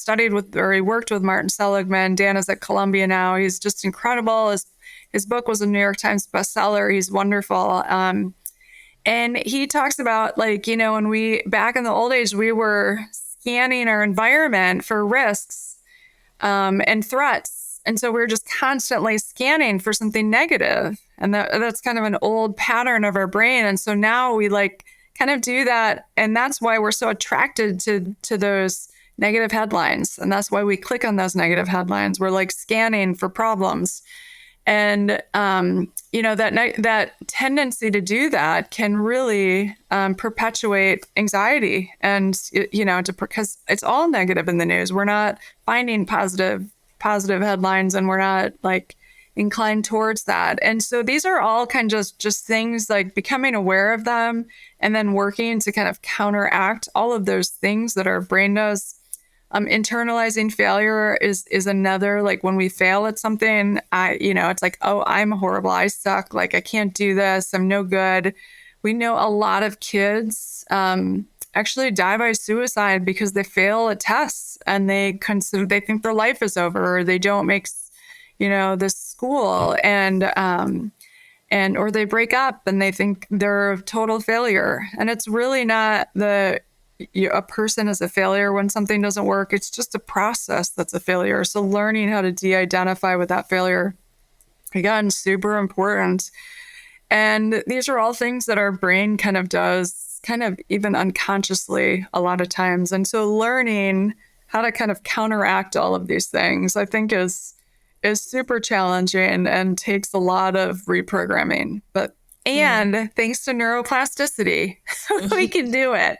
worked with Martin Seligman. Dan is at Columbia now. He's just incredible. His book was a New York Times bestseller. He's wonderful. And he talks about like, when back in the old days, we were scanning our environment for risks and threats. And so we were just constantly scanning for something negative. And that's kind of an old pattern of our brain. And so now we like kind of do that. And that's why we're so attracted to those negative headlines. And that's why we click on those negative headlines. We're like scanning for problems. And, that tendency to do that can really perpetuate anxiety and, because it's all negative in the news. We're not finding positive headlines and we're not like inclined towards that. And so these are all kind of just things like becoming aware of them and then working to kind of counteract all of those things that our brain does. Internalizing failure is another, like when we fail at something, it's like, oh, I'm horrible. I suck. Like, I can't do this. I'm no good. We know a lot of kids actually die by suicide because they fail at tests and they think their life is over or they don't make, this school or they break up and they think they're a total failure. And it's really not a person is a failure when something doesn't work. It's just a process that's a failure. So learning how to de-identify with that failure, again, super important. And these are all things that our brain kind of does, kind of even unconsciously a lot of times. And so learning how to kind of counteract all of these things, I think is super challenging and takes a lot of reprogramming. But And thanks to neuroplasticity, we can do it.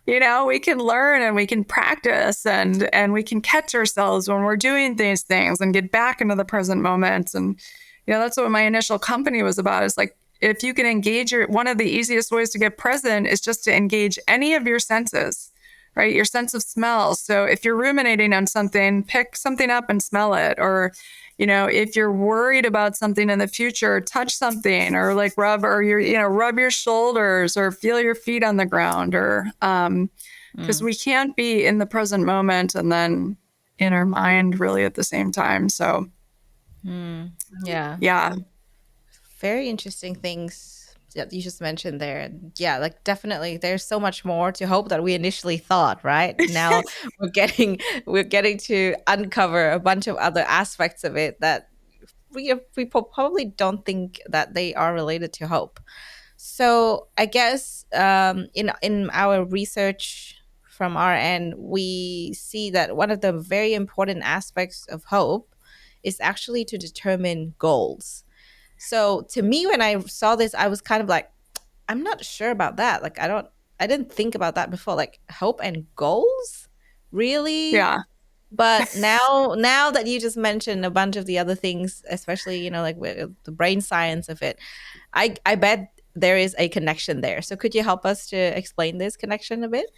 We can learn and we can practice and we can catch ourselves when we're doing these things and get back into the present moment. And, that's what my initial company was about, is like, if you can engage one of the easiest ways to get present is just to engage any of your senses, right? Your sense of smell. So if you're ruminating on something, pick something up and smell it. Or, if you're worried about something in the future, touch something, or like rub your shoulders or feel your feet on the ground, or, because we can't be in the present moment and then in our mind really at the same time. So, yeah. Very interesting things that you just mentioned there. And yeah, like definitely there's so much more to hope that we initially thought, right? Now we're getting to uncover a bunch of other aspects of it that we probably don't think that they are related to hope. So I guess in our research from our end, we see that one of the very important aspects of hope is actually to determine goals. So to me, when I saw this, I was kind of like, I'm not sure about that. Like, I didn't think about that before. Like, hope and goals, really? Yeah. But now that you just mentioned a bunch of the other things, especially like with the brain science of it, I bet there is a connection there. So could you help us to explain this connection a bit?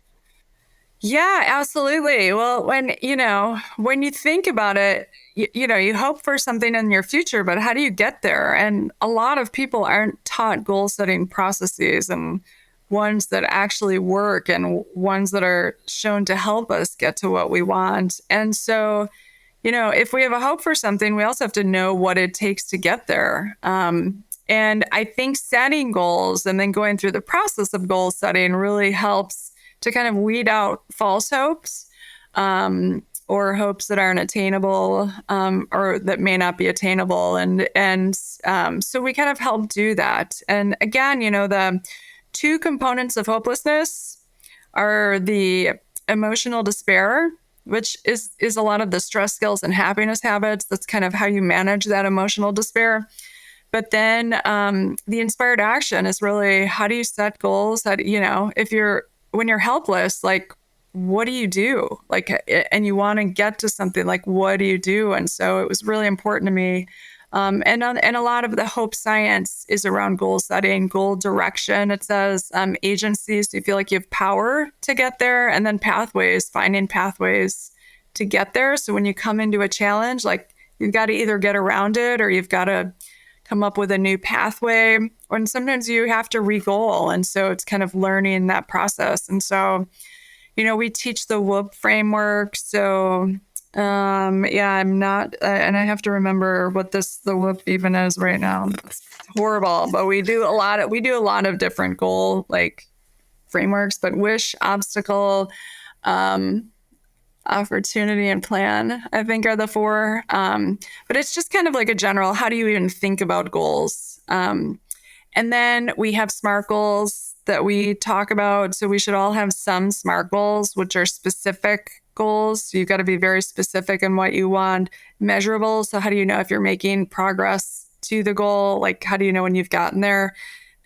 Yeah, absolutely. Well, when you think about it, you hope for something in your future, but how do you get there? And a lot of people aren't taught goal setting processes and ones that actually work and ones that are shown to help us get to what we want. And so, if we have a hope for something, we also have to know what it takes to get there. And I think setting goals and then going through the process of goal setting really helps to kind of weed out false hopes, or hopes that aren't attainable, or that may not be attainable. And so we kind of help do that. And again, the two components of hopelessness are the emotional despair, which is a lot of the stress skills and happiness habits. That's kind of how you manage that emotional despair. But then the inspired action is really, how do you set goals? When you're helpless, like, what do you do? Like, and you want to get to something, like, what do you do? And so it was really important to me. And a lot of the hope science is around goal setting, goal direction. It says agencies, so you feel like you have power to get there, and then pathways, finding pathways to get there. So when you come into a challenge, like, you've got to either get around it or you've got to come up with a new pathway, and sometimes you have to re-goal. And so it's kind of learning that process. And so, we teach the WHOOP framework. So, I'm not, and I have to remember what the WHOOP even is right now. It's horrible, but we do a lot of different goal frameworks, but wish, obstacle, opportunity, and plan, I think, are the four. But it's just kind of like a general, how do you even think about goals? And then we have SMART goals that we talk about. So we should all have some SMART goals, which are specific goals. So you've got to be very specific in what you want. Measurable. So how do you know if you're making progress to the goal? Like, how do you know when you've gotten there?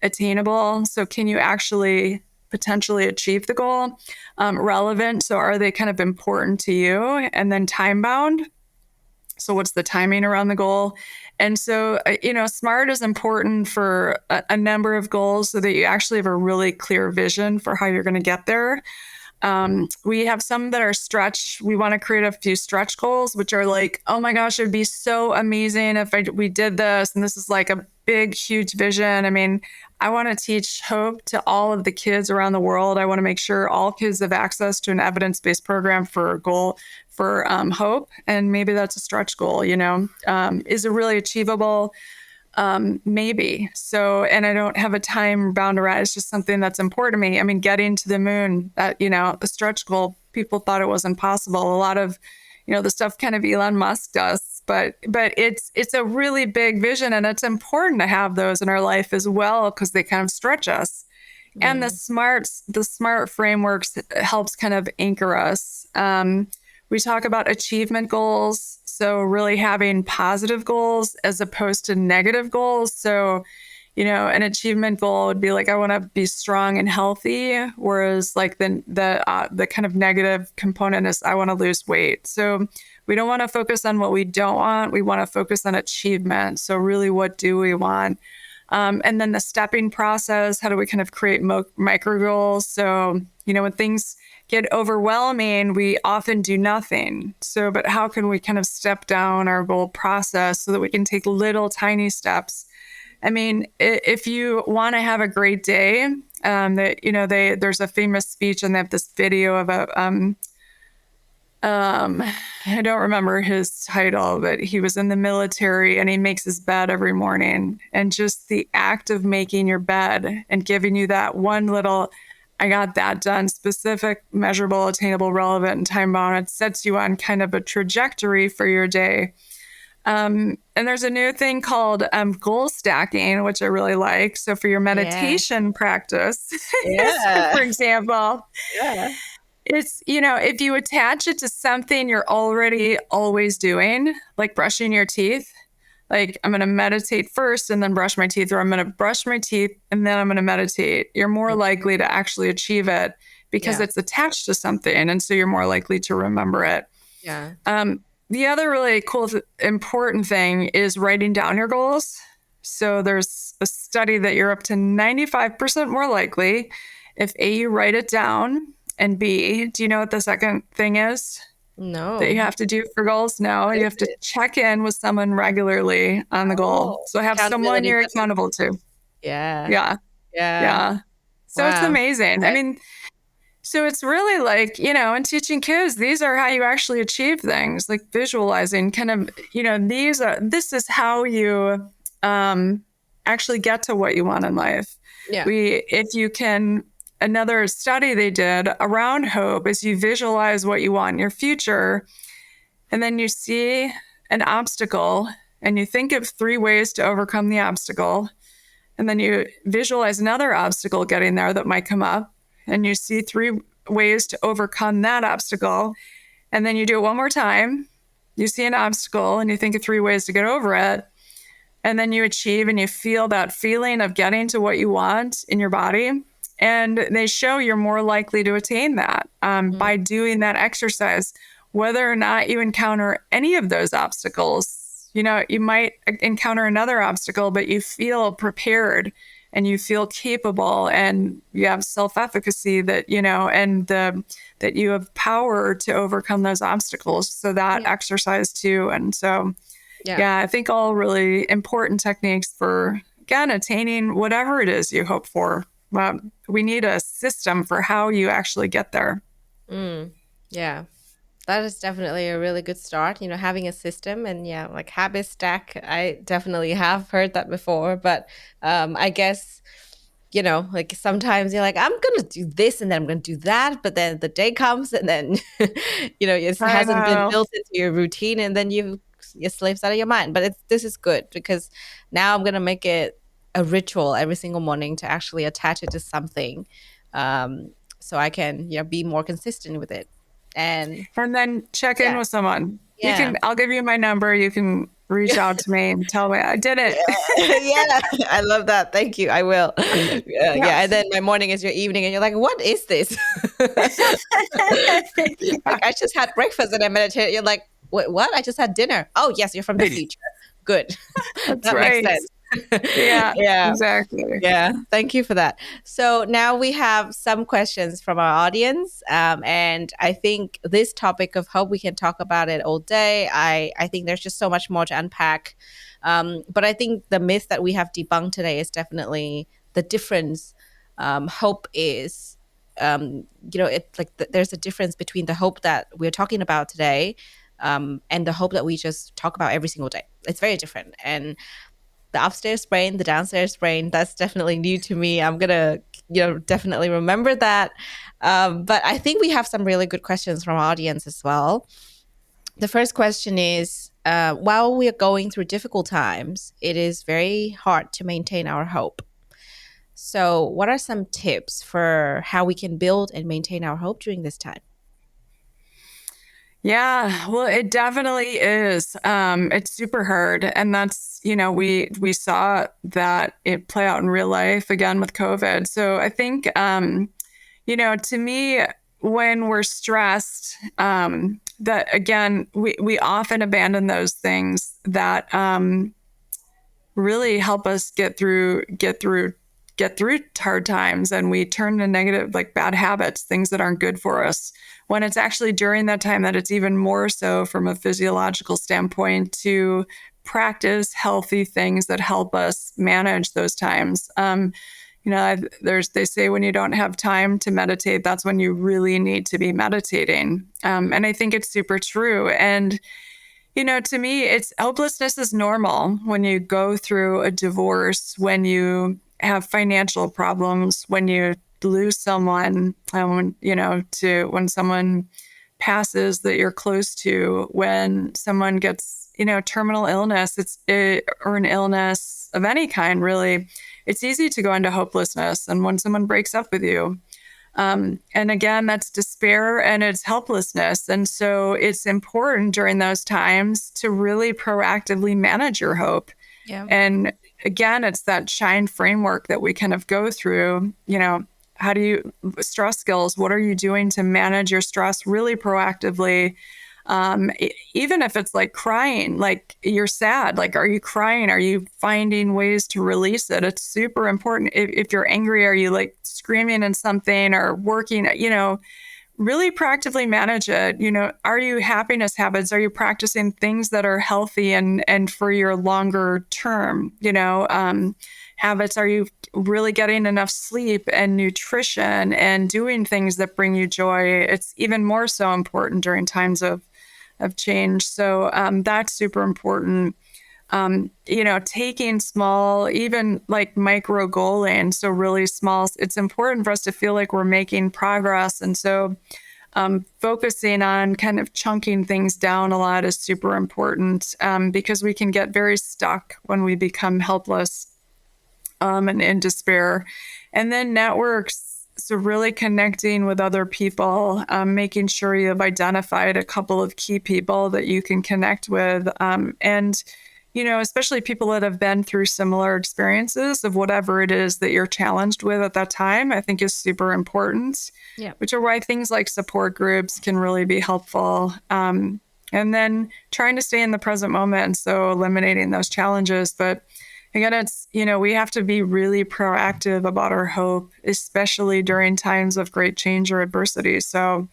Attainable. So can you actually potentially achieve the goal? Relevant. So are they kind of important to you? And then time bound. So what's the timing around the goal? And so, SMART is important for a number of goals so that you actually have a really clear vision for how you're going to get there. We have some that are stretch. We want to create a few stretch goals, which are like, oh my gosh, it'd be so amazing if we did this. And this is like a big, huge vision. I mean, I want to teach hope to all of the kids around the world. I want to make sure all kids have access to an evidence-based program for hope. And maybe that's a stretch goal, is it really achievable? Maybe. So, and I don't have a time bound around it. It's just something that's important to me. I mean, getting to the moon, that, the stretch goal, people thought it wasn't possible. A lot of, the stuff kind of Elon Musk does, but it's a really big vision, and it's important to have those in our life as well, because they kind of stretch us. And the SMART frameworks helps kind of anchor us. We talk about achievement goals. So really having positive goals as opposed to negative goals. So, an achievement goal would be like, I want to be strong and healthy, whereas like the kind of negative component is I want to lose weight. So we don't want to focus on what we don't want. We want to focus on achievement. So really, what do we want? And then the stepping process, how do we kind of create micro goals? So, when things get overwhelming, we often do nothing. So, but how can we kind of step down our goal process so that we can take little tiny steps? I mean, if you want to have a great day, there's a famous speech and they have this video of I don't remember his title, but he was in the military and he makes his bed every morning. And just the act of making your bed and giving you that one little, I got that done, specific, measurable, attainable, relevant, and time bound, it sets you on kind of a trajectory for your day. And there's a new thing called goal stacking, which I really like. So for your meditation practice, for example, it's, if you attach it to something you're already always doing, like brushing your teeth, like I'm going to meditate first and then brush my teeth, or I'm going to brush my teeth and then I'm going to meditate, you're more likely to actually achieve it because it's attached to something. And so you're more likely to remember it. Yeah. The other really cool, important thing is writing down your goals. So there's a study that you're up to 95% more likely if A, you write it down, and B, do you know what the second thing is? No. That you have to do for goals? No, you have to check in with someone regularly on the goal. So have someone you're accountable to. Yeah. So it's amazing. Okay. I mean, so it's really like, in teaching kids, these are how you actually achieve things, like visualizing kind of, this is how you actually get to what you want in life. Yeah. If you can, another study they did around hope is you visualize what you want in your future, and then you see an obstacle and you think of 3 ways to overcome the obstacle. And then you visualize another obstacle getting there that might come up, and you see 3 ways to overcome that obstacle. And then you do it one more time. You see an obstacle and you think of 3 ways to get over it. And then you achieve and you feel that feeling of getting to what you want in your body. And they show you're more likely to attain that by doing that exercise, whether or not you encounter any of those obstacles. You might encounter another obstacle, but you feel prepared and you feel capable and you have self-efficacy that, and that you have power to overcome those obstacles. So that exercise too. And so, I think all really important techniques for, again, attaining whatever it is you hope for. We need a system for how you actually get there. Yeah, that is definitely a really good start, having a system and like habit stack. I definitely have heard that before, but I guess, like sometimes you're like, I'm going to do this and then I'm going to do that. But then the day comes and then, it hasn't been built into your routine and then it slips out of your mind. But this is good because now I'm going to make it a ritual every single morning to actually attach it to something, so I can be more consistent with it, and then check in with someone. I'll give you my number. You can reach out to me and tell me I did it. I love that. Thank you. I will. And then my morning is your evening, and you're like, what is this? Like, I just had breakfast and I meditated. You're like, what? I just had dinner. Oh yes, you're from the future. Good. That makes sense. Exactly. Thank you for that. So now we have some questions from our audience, and I think this topic of hope, we can talk about it all day. I think there's just so much more to unpack, but I think the myth that we have debunked today is definitely the difference. Hope is it's like there's a difference between the hope that we're talking about today and the hope that we just talk about every single day. It's very different. And the upstairs brain, the downstairs brain, that's definitely new to me. I'm going to, definitely remember that. But I think we have some really good questions from our audience as well. The first question is, while we are going through difficult times, it is very hard to maintain our hope. So what are some tips for how we can build and maintain our hope during this time? Yeah, well, it definitely is. It's super hard. And that's, we saw that it play out in real life again with COVID. So I think, to me, when we're stressed, that again, we often abandon those things that really help us get through hard times, and we turn to negative, like bad habits, things that aren't good for us, when it's actually during that time that it's even more so from a physiological standpoint to practice healthy things that help us manage those times. They say when you don't have time to meditate, that's when you really need to be meditating. And I think it's super true. And to me, it's hopelessness is normal when you go through a divorce, when you have financial problems, when you lose someone, when someone passes that you're close to, when someone gets, terminal illness, or an illness of any kind, really, it's easy to go into hopelessness. And when someone breaks up with you, and again, that's despair and it's helplessness. And so it's important during those times to really proactively manage your hope. Yeah. And again, it's that SHINE framework that we kind of go through, how do you stress skills? What are you doing to manage your stress really proactively? Even if it's like crying, like you're sad, like, are you crying? Are you finding ways to release it? It's super important. If you're angry, are you like screaming in something or working, really proactively manage it. Are you happiness habits? Are you practicing things that are healthy and for your longer term, habits? Are you really getting enough sleep and nutrition and doing things that bring you joy? It's even more so important during times of change. So that's super important. Taking small, even like micro goaling, so really small, it's important for us to feel like we're making progress. And so focusing on kind of chunking things down a lot is super important, because we can get very stuck when we become helpless and in despair. And then networks. So really connecting with other people, making sure you've identified a couple of key people that you can connect with. And especially people that have been through similar experiences of whatever it is that you're challenged with at that time, I think is super important. Yeah. Which are why things like support groups can really be helpful. And then trying to stay in the present moment. So eliminating those challenges. But again, it's, we have to be really proactive about our hope, especially during times of great change or adversity. So,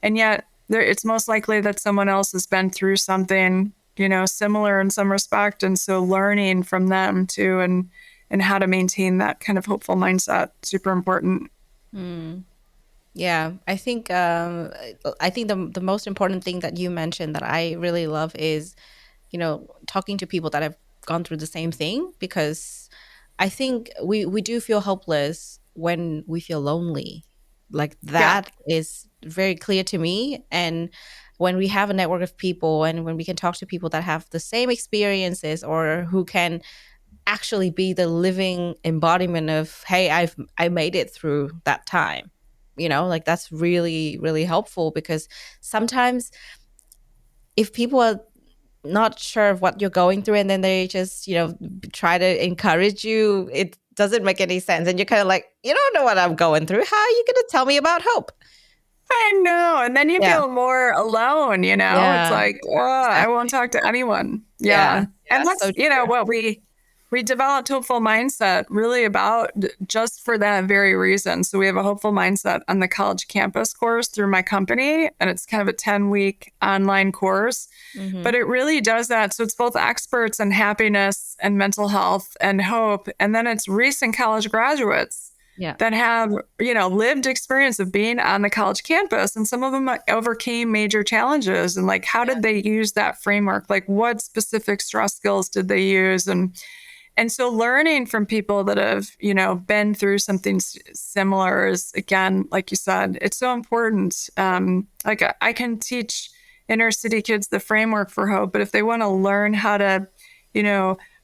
and yet it's most likely that someone else has been through something, similar in some respect. And so learning from them too, and how to maintain that kind of hopeful mindset, super important. Yeah, I think the most important thing that you mentioned that I really love is, talking to people that have gone through the same thing, because I think we do feel hopeless when we feel lonely. Like Yeah. that is very clear to me. And when we have a network of people and when we can talk to people that have the same experiences or who can actually be the living embodiment of, hey, I made it through that time. Like that's really, really helpful, because sometimes if people are not sure of what you're going through and then they just, try to encourage you, it doesn't make any sense. And you're kind of like, you don't know what I'm going through. How are you going to tell me about hope? I know. And then you Yeah. feel more alone, It's Yeah. like, oh, I won't talk to anyone. Yeah. Yeah. And that's, So true. what we developed hopeful mindset really about just for that very reason. So we have a hopeful mindset on the college campus course through my company, and it's kind of a 10-week online course, but it really does that. So it's both experts in happiness and mental health and hope. And then it's recent college graduates Yeah. that have, lived experience of being on the college campus. And some of them overcame major challenges. And like, how did they use that framework? Like, what specific stress skills did they use? And so learning from people that have, been through something similar is, again, like you said, it's so important. Like I can teach inner city kids the framework for hope, but if they want to learn how to,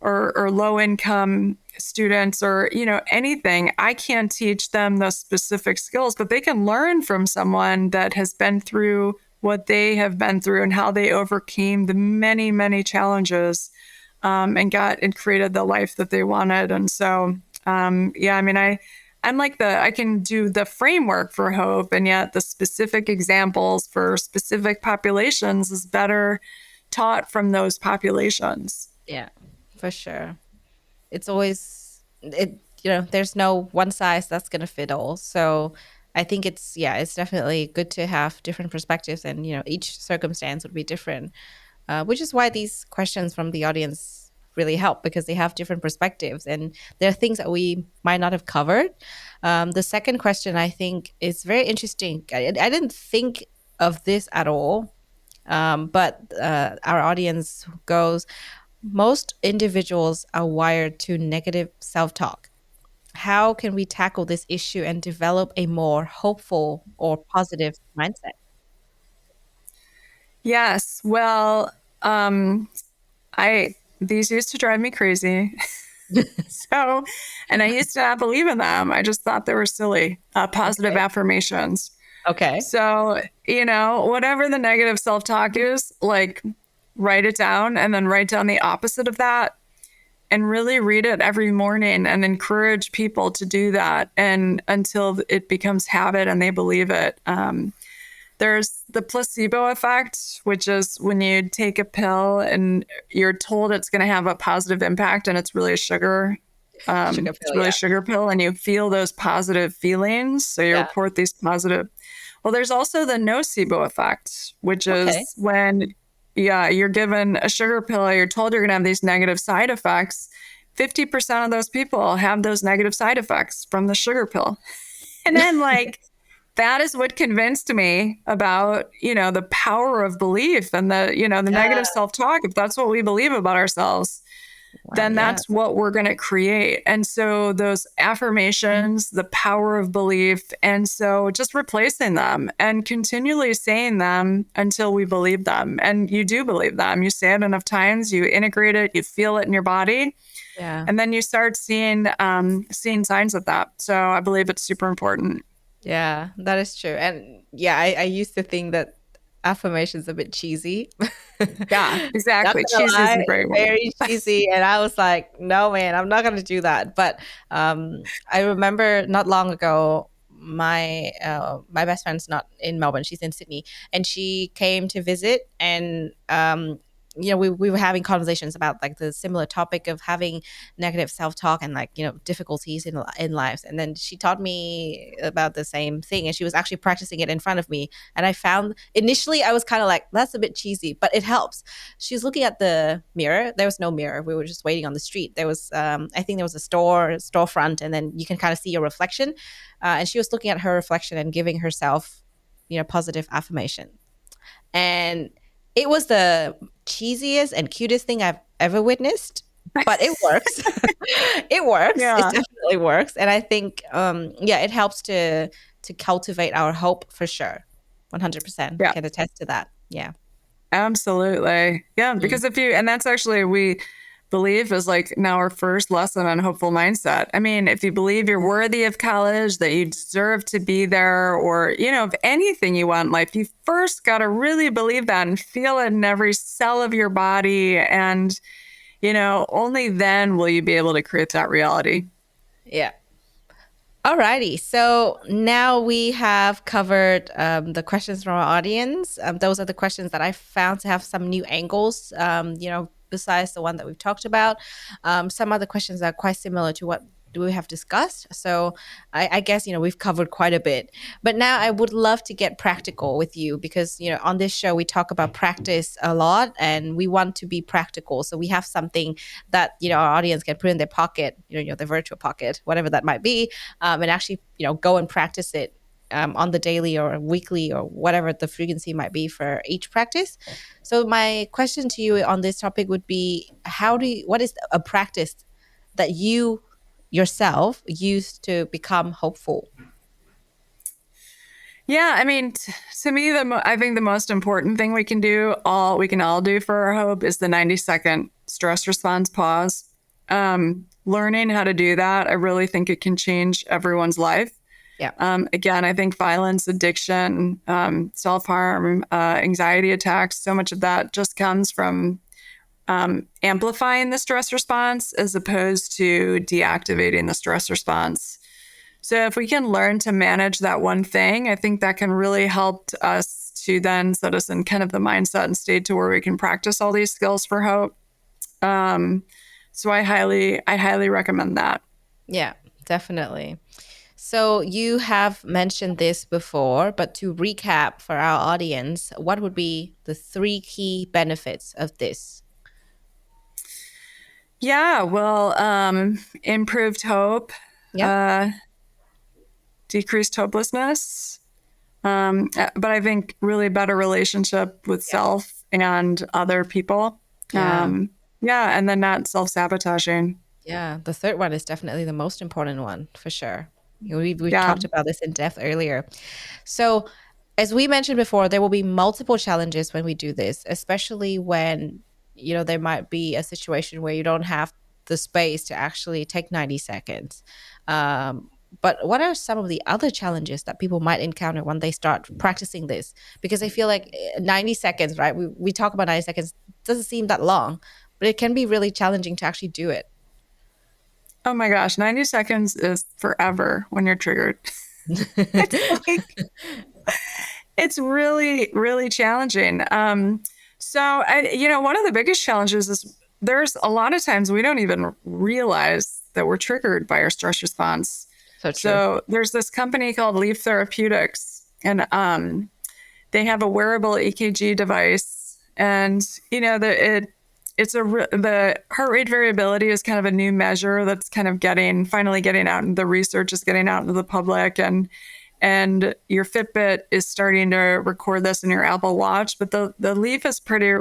or low income students or, anything, I can't teach them the specific skills, but they can learn from someone that has been through what they have been through and how they overcame the many, many challenges and created the life that they wanted. And so, I'm like I can do the framework for hope, and yet the specific examples for specific populations is better taught from those populations. Yeah, for sure. It's always there's no one size that's going to fit all. So I think it's definitely good to have different perspectives, and each circumstance would be different, which is why these questions from the audience really help, because they have different perspectives and there are things that we might not have covered. The second question, I think, is very interesting. I didn't think of this at all, but our audience goes, most individuals are wired to negative self-talk. How can we tackle this issue and develop a more hopeful or positive mindset? Yes. Well, I these used to drive me crazy. So, and I used to not believe in them. I just thought they were silly, positive Okay. affirmations. Okay. So, whatever the negative self-talk is, like, write it down and then write down the opposite of that and really read it every morning and encourage people to do that, and until it becomes habit and they believe it. There's the placebo effect, which is when you take a pill and you're told it's going to have a positive impact, and it's really a sugar. Sugar It's pill, really yeah. a sugar pill, and you feel those positive feelings. So you Yeah. report these positive. Well, there's also the nocebo effect, which Okay. is when, yeah, you're given a sugar pill, you're told you're going to have these negative side effects. 50% of those people have those negative side effects from the sugar pill. And then, like, that is what convinced me about, the power of belief and the Yeah. negative self-talk. If that's what we believe about ourselves, Wow. then Yeah. that's what we're going to create. And so those affirmations, the power of belief, and so just replacing them and continually saying them until we believe them. And you do believe them. You say it enough times, you integrate it, you feel it in your body, Yeah. and then you start seeing signs of that. So I believe it's super important. Yeah, that is true. And yeah, I used to think that affirmation's a bit cheesy. Yeah, Not exactly. gonna Cheesy is lie, a great word. very cheesy. And I was like, no, man, I'm not gonna do that. But I remember not long ago, my best friend's not in Melbourne; she's in Sydney, and she came to visit, and we were having conversations about like the similar topic of having negative self-talk and like difficulties in lives. And then she taught me about the same thing, and she was actually practicing it in front of me. And I found, initially I was kind of like, that's a bit cheesy, but it helps. She was looking at the mirror. There was no mirror. We were just waiting on the street. There was I think there was a storefront, and then you can kind of see your reflection. And she was looking at her reflection and giving herself positive affirmation. And it was the cheesiest and cutest thing I've ever witnessed, but it works. It works. It Yeah. definitely works. And I think, it helps to cultivate our hope for sure. 100% Yeah. can attest to that. Yeah. Absolutely. Yeah. Mm. Because and that's actually, we believe is like now our first lesson on hopeful mindset. I mean, if you believe you're worthy of college, that you deserve to be there, or, if anything you want in life, you first got to really believe that and feel it in every cell of your body. And, only then will you be able to create that reality. Yeah. Alrighty, so now we have covered the questions from our audience. Those are the questions that I found to have some new angles, besides the one that we've talked about. Some other questions are quite similar to what we have discussed. So I guess, we've covered quite a bit. But now I would love to get practical with you, because, on this show, we talk about practice a lot and we want to be practical. So we have something that, our audience can put in their pocket, their virtual pocket, whatever that might be, and actually, go and practice it on the daily or weekly or whatever the frequency might be for each practice. So my question to you on this topic would be, what is a practice that you yourself use to become hopeful? Yeah, I mean, to me, I think the most important thing we can all do for our hope is the 90-second stress response pause. Learning how to do that, I really think it can change everyone's life. Yeah. Again, I think violence, addiction, self-harm, anxiety attacks, so much of that just comes from amplifying the stress response as opposed to deactivating the stress response. So if we can learn to manage that one thing, I think that can really help us to then set us in kind of the mindset and state to where we can practice all these skills for hope. So I highly recommend that. Yeah, definitely. So you have mentioned this before, but to recap for our audience, what would be the 3 key benefits of this? Yeah, well, improved hope, Yeah. uh, decreased hopelessness, but I think really better relationship with Yeah. self and other people. Yeah. Yeah, and then not self-sabotaging. Yeah. The third one is definitely the most important one for sure. We've Yeah. talked about this in depth earlier. So, as we mentioned before, there will be multiple challenges when we do this, especially when, there might be a situation where you don't have the space to actually take 90 seconds. But what are some of the other challenges that people might encounter when they start practicing this? Because I feel like 90 seconds, right? We talk about 90 seconds, doesn't seem that long, but it can be really challenging to actually do it. Oh my gosh, 90 seconds is forever when you're triggered. It's like it's really, really challenging. One of the biggest challenges is there's a lot of times we don't even realize that we're triggered by our stress response. So true. So there's this company called Leaf Therapeutics, and they have a wearable EKG device, and the heart rate variability is kind of a new measure that's kind of finally getting out, and the research is getting out into the public, and your Fitbit is starting to record this in your Apple Watch, but the Leaf is pretty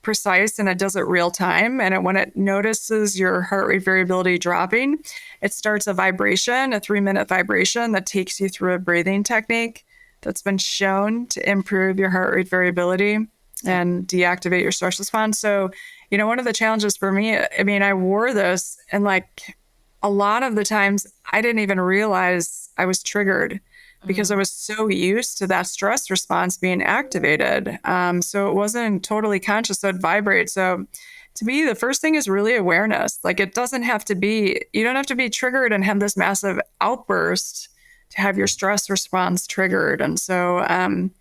precise and it does it real time. And when it notices your heart rate variability dropping, it starts a vibration, a 3-minute vibration that takes you through a breathing technique that's been shown to improve your heart rate variability and deactivate your stress response. So, one of the challenges for me, I wore this, and like a lot of the times I didn't even realize I was triggered because I was so used to that stress response being activated. So it wasn't totally conscious, so it vibrates. So to me, the first thing is really awareness. Like you don't have to be triggered and have this massive outburst to have your stress response triggered. And so, and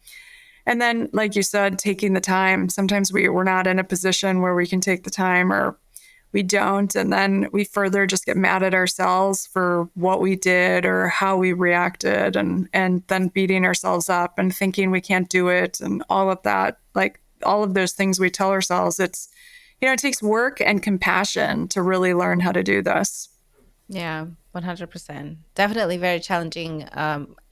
then, like you said, taking the time. Sometimes we're not in a position where we can take the time, or we don't. And then we further just get mad at ourselves for what we did or how we reacted, and then beating ourselves up and thinking we can't do it and all of that. Like all of those things we tell ourselves, it takes work and compassion to really learn how to do this. Yeah, 100%. Definitely very challenging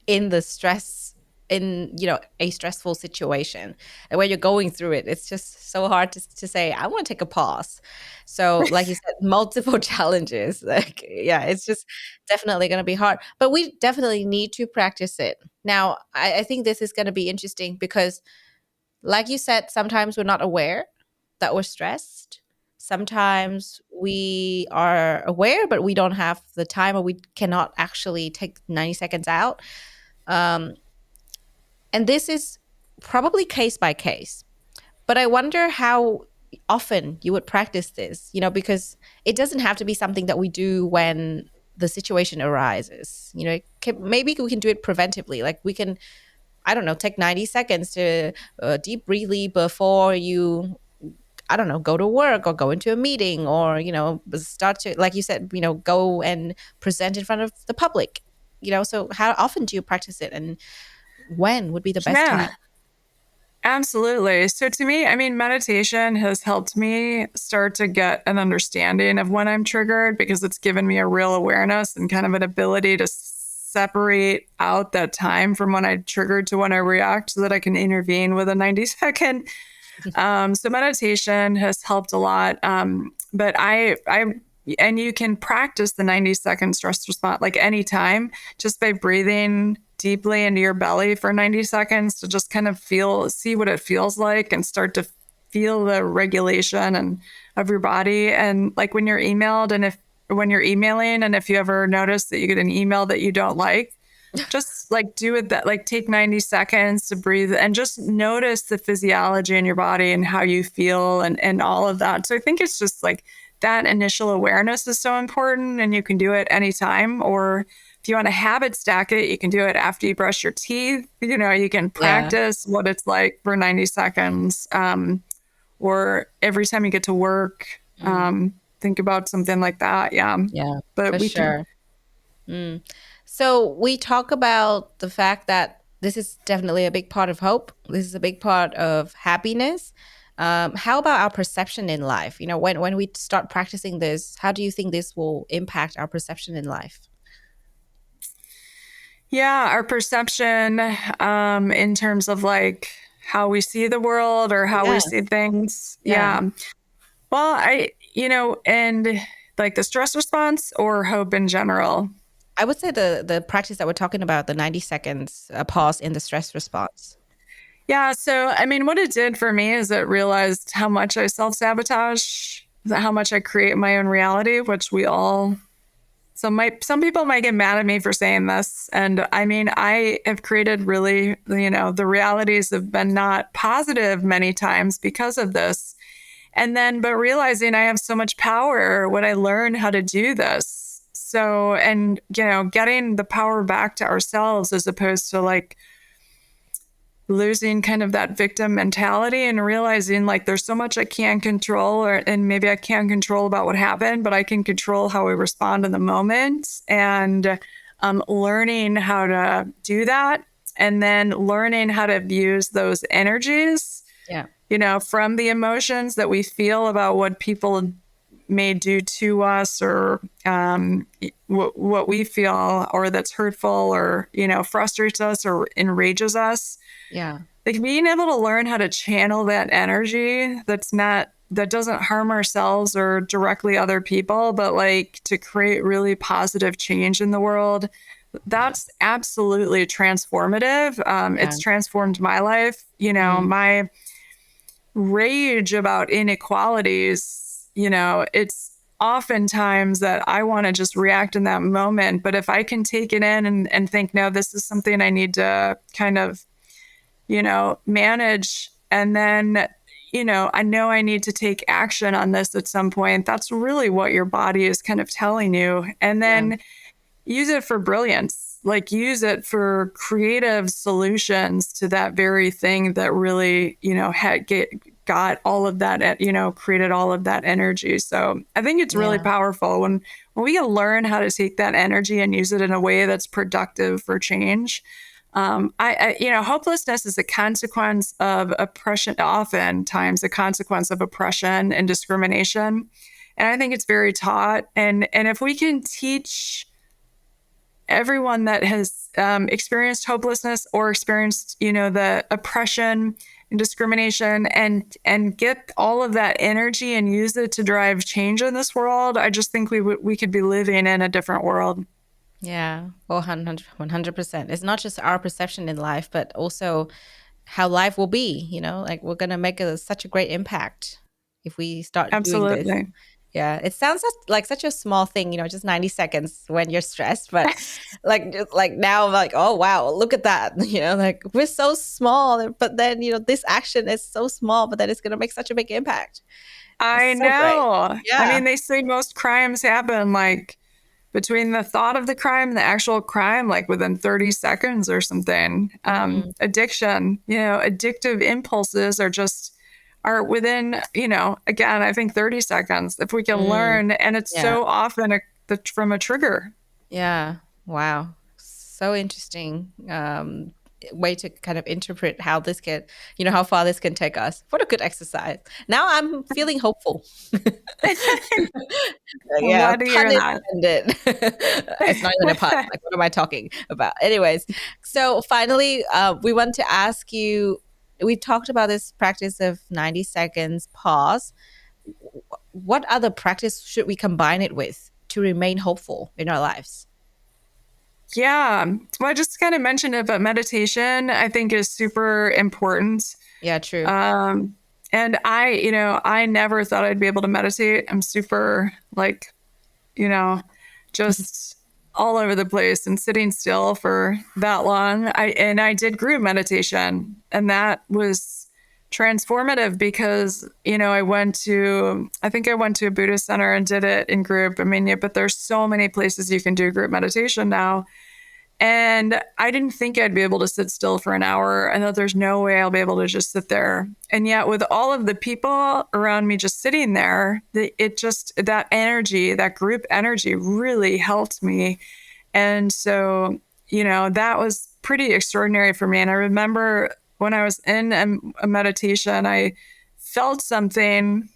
in the stress, in, a stressful situation. And when you're going through it, it's just so hard to say, I want to take a pause. So like you said, multiple challenges. Like, yeah, it's just definitely going to be hard. But we definitely need to practice it. Now, I think this is going to be interesting because, like you said, sometimes we're not aware that we're stressed. Sometimes we are aware, but we don't have the time, or we cannot actually take 90 seconds out. And this is probably case by case. But I wonder how often you would practice this, because it doesn't have to be something that we do when the situation arises. Maybe we can do it preventively. Like we can, I don't know, take 90 seconds to deep breathe before you, I don't know, go to work or go into a meeting, or, start to, like you said, go and present in front of the public. So how often do you practice it, and when would be the best Yeah. time? Absolutely. So to me, meditation has helped me start to get an understanding of when I'm triggered, because it's given me a real awareness and kind of an ability to separate out that time from when I triggered to when I react, so that I can intervene with a 90-second. So meditation has helped a lot. But and you can practice the 90-second stress response like anytime, just by breathing deeply into your belly for 90 seconds to just kind of see what it feels like, and start to feel the regulation of your body. And like when you're emailing, and if you ever notice that you get an email that you don't like, just like do it that like take 90 seconds to breathe and just notice the physiology in your body and how you feel and all of that. So I think it's just like that initial awareness is so important, and you can do it anytime. Or if you want to habit stack it, you can do it after you brush your teeth. You can practice what it's like for 90 seconds. Or every time you get to work, think about something like that. Yeah. Yeah, But for we can, sure. So we talk about the fact that this is definitely a big part of hope. This is a big part of happiness. How about our perception in life? When we start practicing this, how do you think this will impact our perception in life? yeah, our perception in terms of like how we see the world or how we Yeah, see things. yeah. Yeah. Well, and like the stress response or hope in general. I would say the practice that we're talking about, the 90 seconds pause in the stress response. Yeah. So, I mean, what it did for me is it realized how much I self sabotage, how much I create my own reality, which we all. Some people might get mad at me for saying this. And I mean, I have created really, the realities have been not positive many times because of this. But realizing I have so much power when I learn how to do this. So, and, getting the power back to ourselves as opposed to like losing kind of that victim mentality and realizing like there's so much I can't control, and maybe I can't control about what happened, but I can control how I respond in the moment, and learning how to do that, and then learning how to use those energies, Yeah. From the emotions that we feel about what people may do to us, or what we feel, or that's hurtful, or frustrates us or enrages us. Yeah. Like being able to learn how to channel that energy that doesn't harm ourselves or directly other people, but like to create really positive change in the world. That's absolutely transformative. Yeah. It's transformed my life. Mm. My rage about inequalities, it's oftentimes that I want to just react in that moment. But if I can take it in and think, no, this is something I need to kind of, manage. And then, I know I need to take action on this at some point. That's really what your body is kind of telling you. And Yeah. then use it for brilliance, like use it for creative solutions to that very thing that really, got all of that, created all of that energy. So I think it's really Yeah. powerful when we can learn how to take that energy and use it in a way that's productive for change. Hopelessness is a consequence of oppression, oftentimes a consequence of oppression and discrimination. And I think it's very taught. And if we can teach everyone that has experienced hopelessness or experienced, the oppression and discrimination, and get all of that energy and use it to drive change in this world, I just think we could be living in a different world. Yeah. 100%. It's not just our perception in life, but also how life will be, like we're going to make such a great impact if we start doing this. Absolutely. Yeah, it sounds like such a small thing, just 90 seconds when you're stressed, but like now I'm like, oh wow, look at that. Like we're so small, but then this action is so small, but then it's gonna make such a big impact. It's I so great. know. I Yeah. mean, they say most crimes happen like between the thought of the crime and the actual crime, like within 30 seconds or something. Mm, Addiction, addictive impulses are within, again, I think 30 seconds if we can mm, learn. And it's yeah. so often from a trigger. Yeah. Wow. So interesting. Way to kind of interpret how this can, how far this can take us. What a good exercise. Now I'm feeling hopeful. I'm Yeah, glad to pun hear that. intended. It's not even a pun. Like, what am I talking about? Anyways, so finally, we want to ask you. We talked about this practice of 90 seconds pause. What other practice should we combine it with to remain hopeful in our lives? Yeah. Well, I just kind of mentioned it, but meditation, I think, is super important. Yeah, true. And I never thought I'd be able to meditate. I'm super like, just all over the place and sitting still for that long. I did group meditation, and that was transformative because, I think I went to a Buddhist center and did it in group. I mean, yeah, but there's so many places you can do group meditation now. And I didn't think I'd be able to sit still for an hour. I thought there's no way I'll be able to just sit there. And yet with all of the people around me just sitting there, that energy, that group energy really helped me. And so, that was pretty extraordinary for me. And I remember when I was in a meditation, I felt something.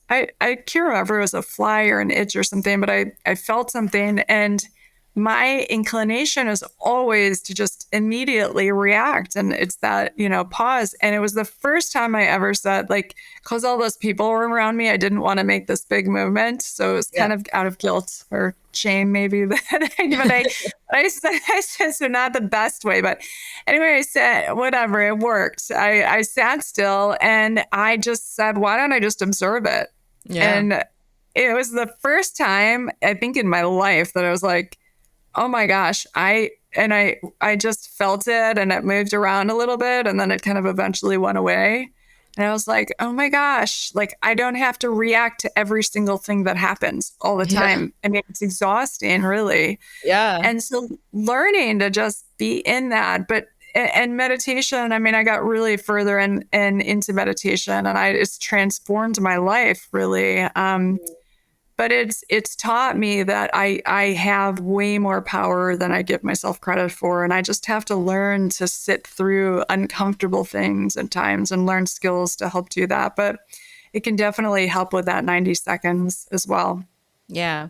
I can't remember if it was a fly or an itch or something, but I felt something, and my inclination is always to just immediately react. And it's that, pause. And it was the first time I ever said, like, because all those people were around me, I didn't want to make this big movement. So it was kind of out of guilt or shame, maybe. But I said, so not the best way. But anyway, I said, whatever, it worked. I sat still and I just said, why don't I just observe it? Yeah. And it was the first time, I think, in my life that I was like, oh my gosh, I just felt it, and it moved around a little bit, and then it kind of eventually went away. And I was like, oh my gosh, like I don't have to react to every single thing that happens all the time. I mean, it's exhausting, really. Yeah. And so learning to just be in that, and meditation, I mean, I got really further and into meditation, and it's transformed my life, really. But it's taught me that I have way more power than I give myself credit for. And I just have to learn to sit through uncomfortable things at times and learn skills to help do that. But it can definitely help with that 90 seconds as well. Yeah.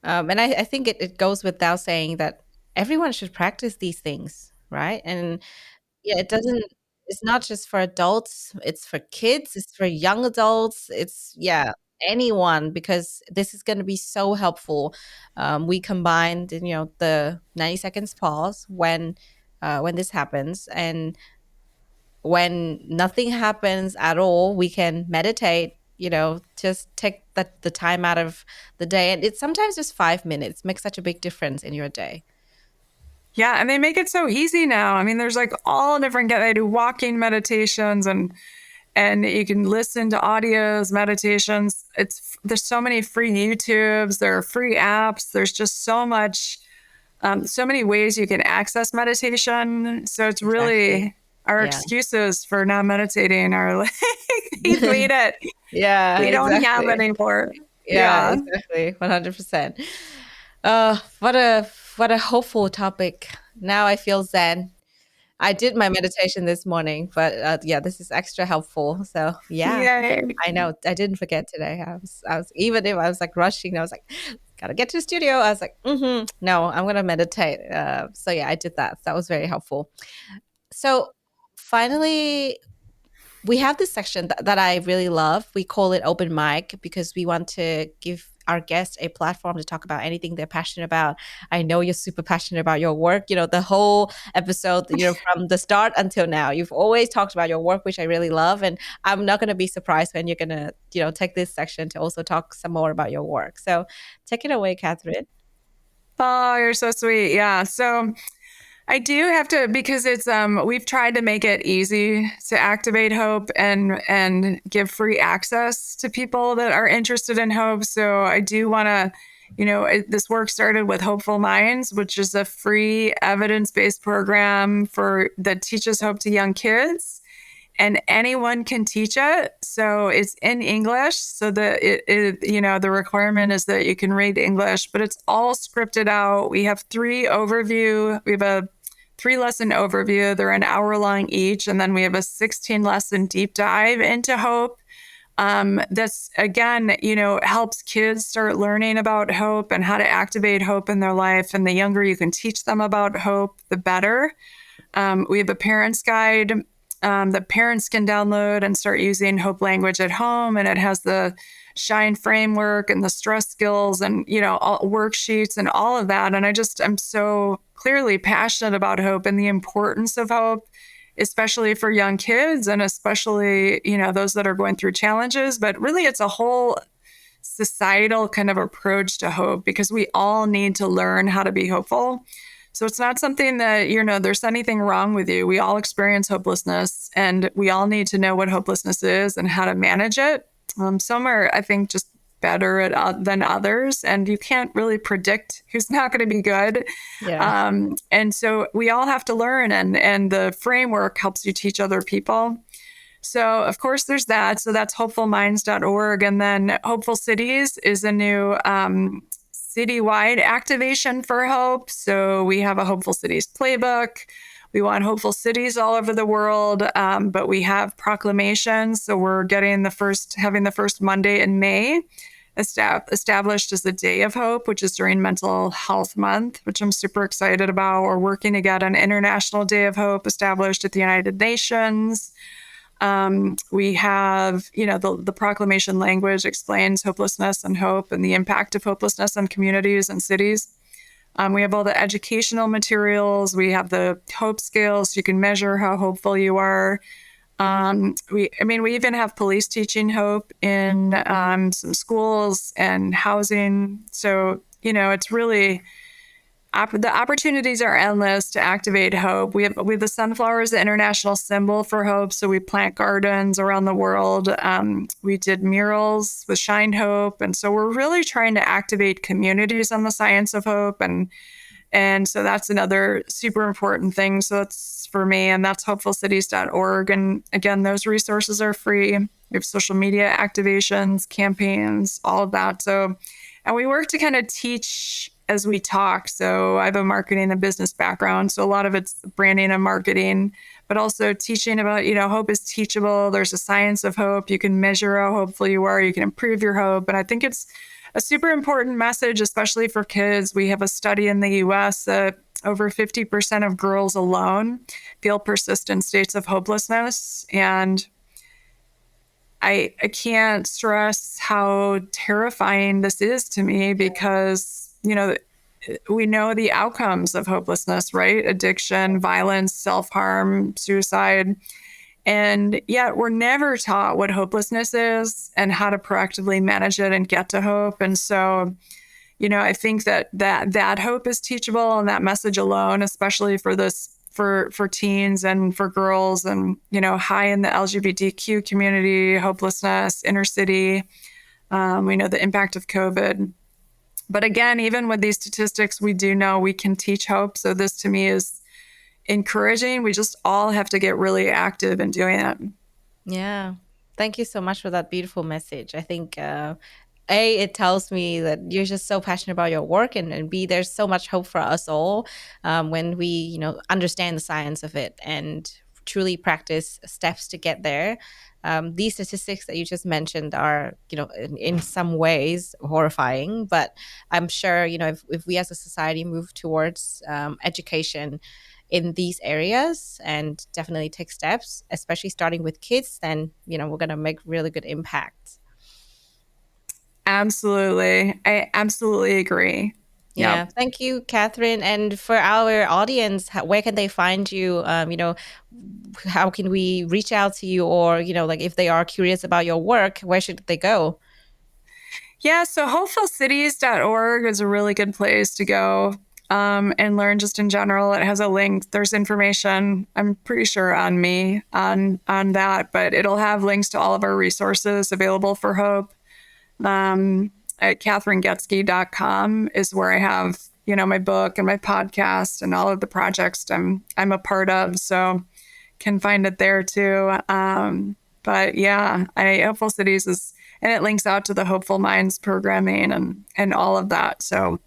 And I think it goes without saying that everyone should practice these things, right? And yeah, it's not just for adults, it's for kids, it's for young adults, anyone, because this is going to be so helpful. We combined, the 90 seconds pause when this happens, and when nothing happens at all, we can meditate. Just take the time out of the day, and it's sometimes just 5 minutes makes such a big difference in your day. Yeah, and they make it so easy now. I mean, there's like all different, they do walking meditations, and you can listen to audios, meditations. There's so many free YouTubes, there are free apps. There's just so much, so many ways you can access meditation. So it's really our excuses for not meditating are like, we need it. Yeah, we don't have it anymore. Yeah, exactly, 100%. What a hopeful topic. Now I feel zen. I did my meditation this morning, but this is extra helpful. So Yay. I know I didn't forget today. I was even if I was like rushing, I was like, gotta get to the studio. I was like, no, I'm gonna meditate. So I did that. That was very helpful. So finally, we have this section that I really love. We call it open mic because we want to give our guests a platform to talk about anything they're passionate about. I know you're super passionate about your work. The whole episode, from the start until now, you've always talked about your work, which I really love. And I'm not going to be surprised when you're going to, take this section to also talk some more about your work. So take it away, Kathryn. Oh, you're so sweet. Yeah. So I do have to, because it's we've tried to make it easy to activate hope and give free access to people that are interested in hope. So I do want to, this work started with Hopeful Minds, which is a free evidence-based program that teaches hope to young kids, and anyone can teach it. So it's in English. So the requirement is that you can read English, but it's all scripted out. We have we have a 3-lesson overview. They're an hour long each. And then we have a 16-lesson deep dive into hope. This, again, helps kids start learning about hope and how to activate hope in their life. And the younger you can teach them about hope, the better. We have a parent's guide that parents can download and start using hope language at home. And it has the SHINE framework and the stress skills and, all worksheets and all of that. And I'm so clearly passionate about hope and the importance of hope, especially for young kids and especially, those that are going through challenges. But really, it's a whole societal kind of approach to hope, because we all need to learn how to be hopeful. So it's not something that, there's anything wrong with you. We all experience hopelessness, and we all need to know what hopelessness is and how to manage it. Some are, I think, just better than others, and you can't really predict who's not going to be good. Yeah. And so we all have to learn, and the framework helps you teach other people. So, of course, there's that. So that's hopefulminds.org. And then Hopeful Cities is a new citywide activation for hope. So we have a Hopeful Cities playbook. We want hopeful cities all over the world, but we have proclamations. So we're having the first Monday in May established as the Day of Hope, which is during Mental Health Month, which I'm super excited about. We're working to get an International Day of Hope established at the United Nations. We have, the proclamation language explains hopelessness and hope and the impact of hopelessness on communities and cities. We have all the educational materials. We have the hope scales, so you can measure how hopeful you are. We even have police teaching hope in some schools and housing. So, it's really, the opportunities are endless to activate hope. We have the sunflower as the international symbol for hope. So we plant gardens around the world. We did murals with Shine Hope. And so we're really trying to activate communities on the science of hope. And so that's another super important thing. So that's for me, and that's hopefulcities.org. And again, those resources are free. We have social media activations, campaigns, all of that. So, and we work to kind of teach as we talk. So I have a marketing and business background. So a lot of it's branding and marketing, but also teaching about, hope is teachable. There's a science of hope. You can measure how hopeful you are. You can improve your hope. And I think it's a super important message, especially for kids. We have a study in the US that over 50% of girls alone feel persistent states of hopelessness. And I can't stress how terrifying this is to me, because, we know the outcomes of hopelessness, right? Addiction, violence, self-harm, suicide. And yet we're never taught what hopelessness is and how to proactively manage it and get to hope. And so, I think that hope is teachable, and that message alone, especially for teens and for girls, and, high in the LGBTQ community, hopelessness, inner city. We know the impact of COVID. But again, even with these statistics, we do know we can teach hope. So this to me is encouraging. We just all have to get really active in doing it. Yeah. Thank you so much for that beautiful message. I think, it tells me that you're just so passionate about your work, and B, there's so much hope for us all when we, understand the science of it and truly practice steps to get there. These statistics that you just mentioned are, in some ways horrifying, but I'm sure, if we as a society move towards education in these areas and definitely take steps, especially starting with kids, then, we're going to make really good impact. Absolutely. I absolutely agree. Yeah. Thank you, Kathryn. And for our audience, where can they find you? How can we reach out to you? Or, if they are curious about your work, where should they go? Yeah, so hopefulcities.org is a really good place to go and learn just in general. It has a link. There's information, I'm pretty sure, on me on that, but it'll have links to all of our resources available for hope. At KathrynGoetzke.com is where I have, my book and my podcast and all of the projects I'm a part of. So can find it there too. But yeah, Hopeful Cities is, and it links out to the Hopeful Minds programming and all of that. So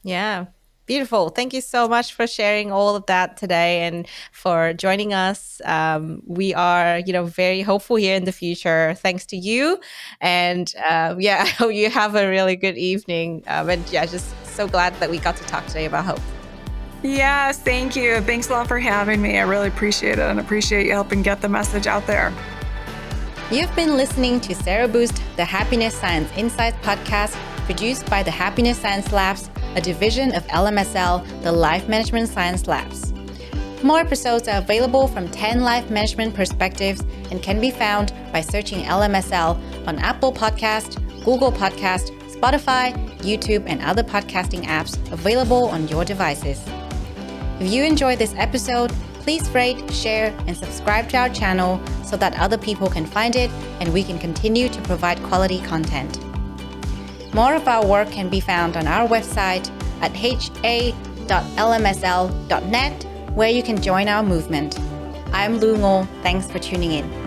yeah. Beautiful. Thank you so much for sharing all of that today and for joining us. We are, very hopeful here in the future, thanks to you. And I hope you have a really good evening. Just so glad that we got to talk today about hope. Yes, thank you. Thanks a lot for having me. I really appreciate it, and appreciate you helping get the message out there. You've been listening to Sero Boost, the Happiness Science Insights podcast, produced by the Happiness Science Labs, a division of LMSL, the Life Management Science Labs. More episodes are available from 10 life management perspectives and can be found by searching LMSL on Apple Podcast, Google Podcast, Spotify, YouTube, and other podcasting apps available on your devices. If you enjoyed this episode, please rate, share, and subscribe to our channel so that other people can find it and we can continue to provide quality content. More of our work can be found on our website at ha.lmsl.net, where you can join our movement. I'm Lu Ngo. Thanks for tuning in.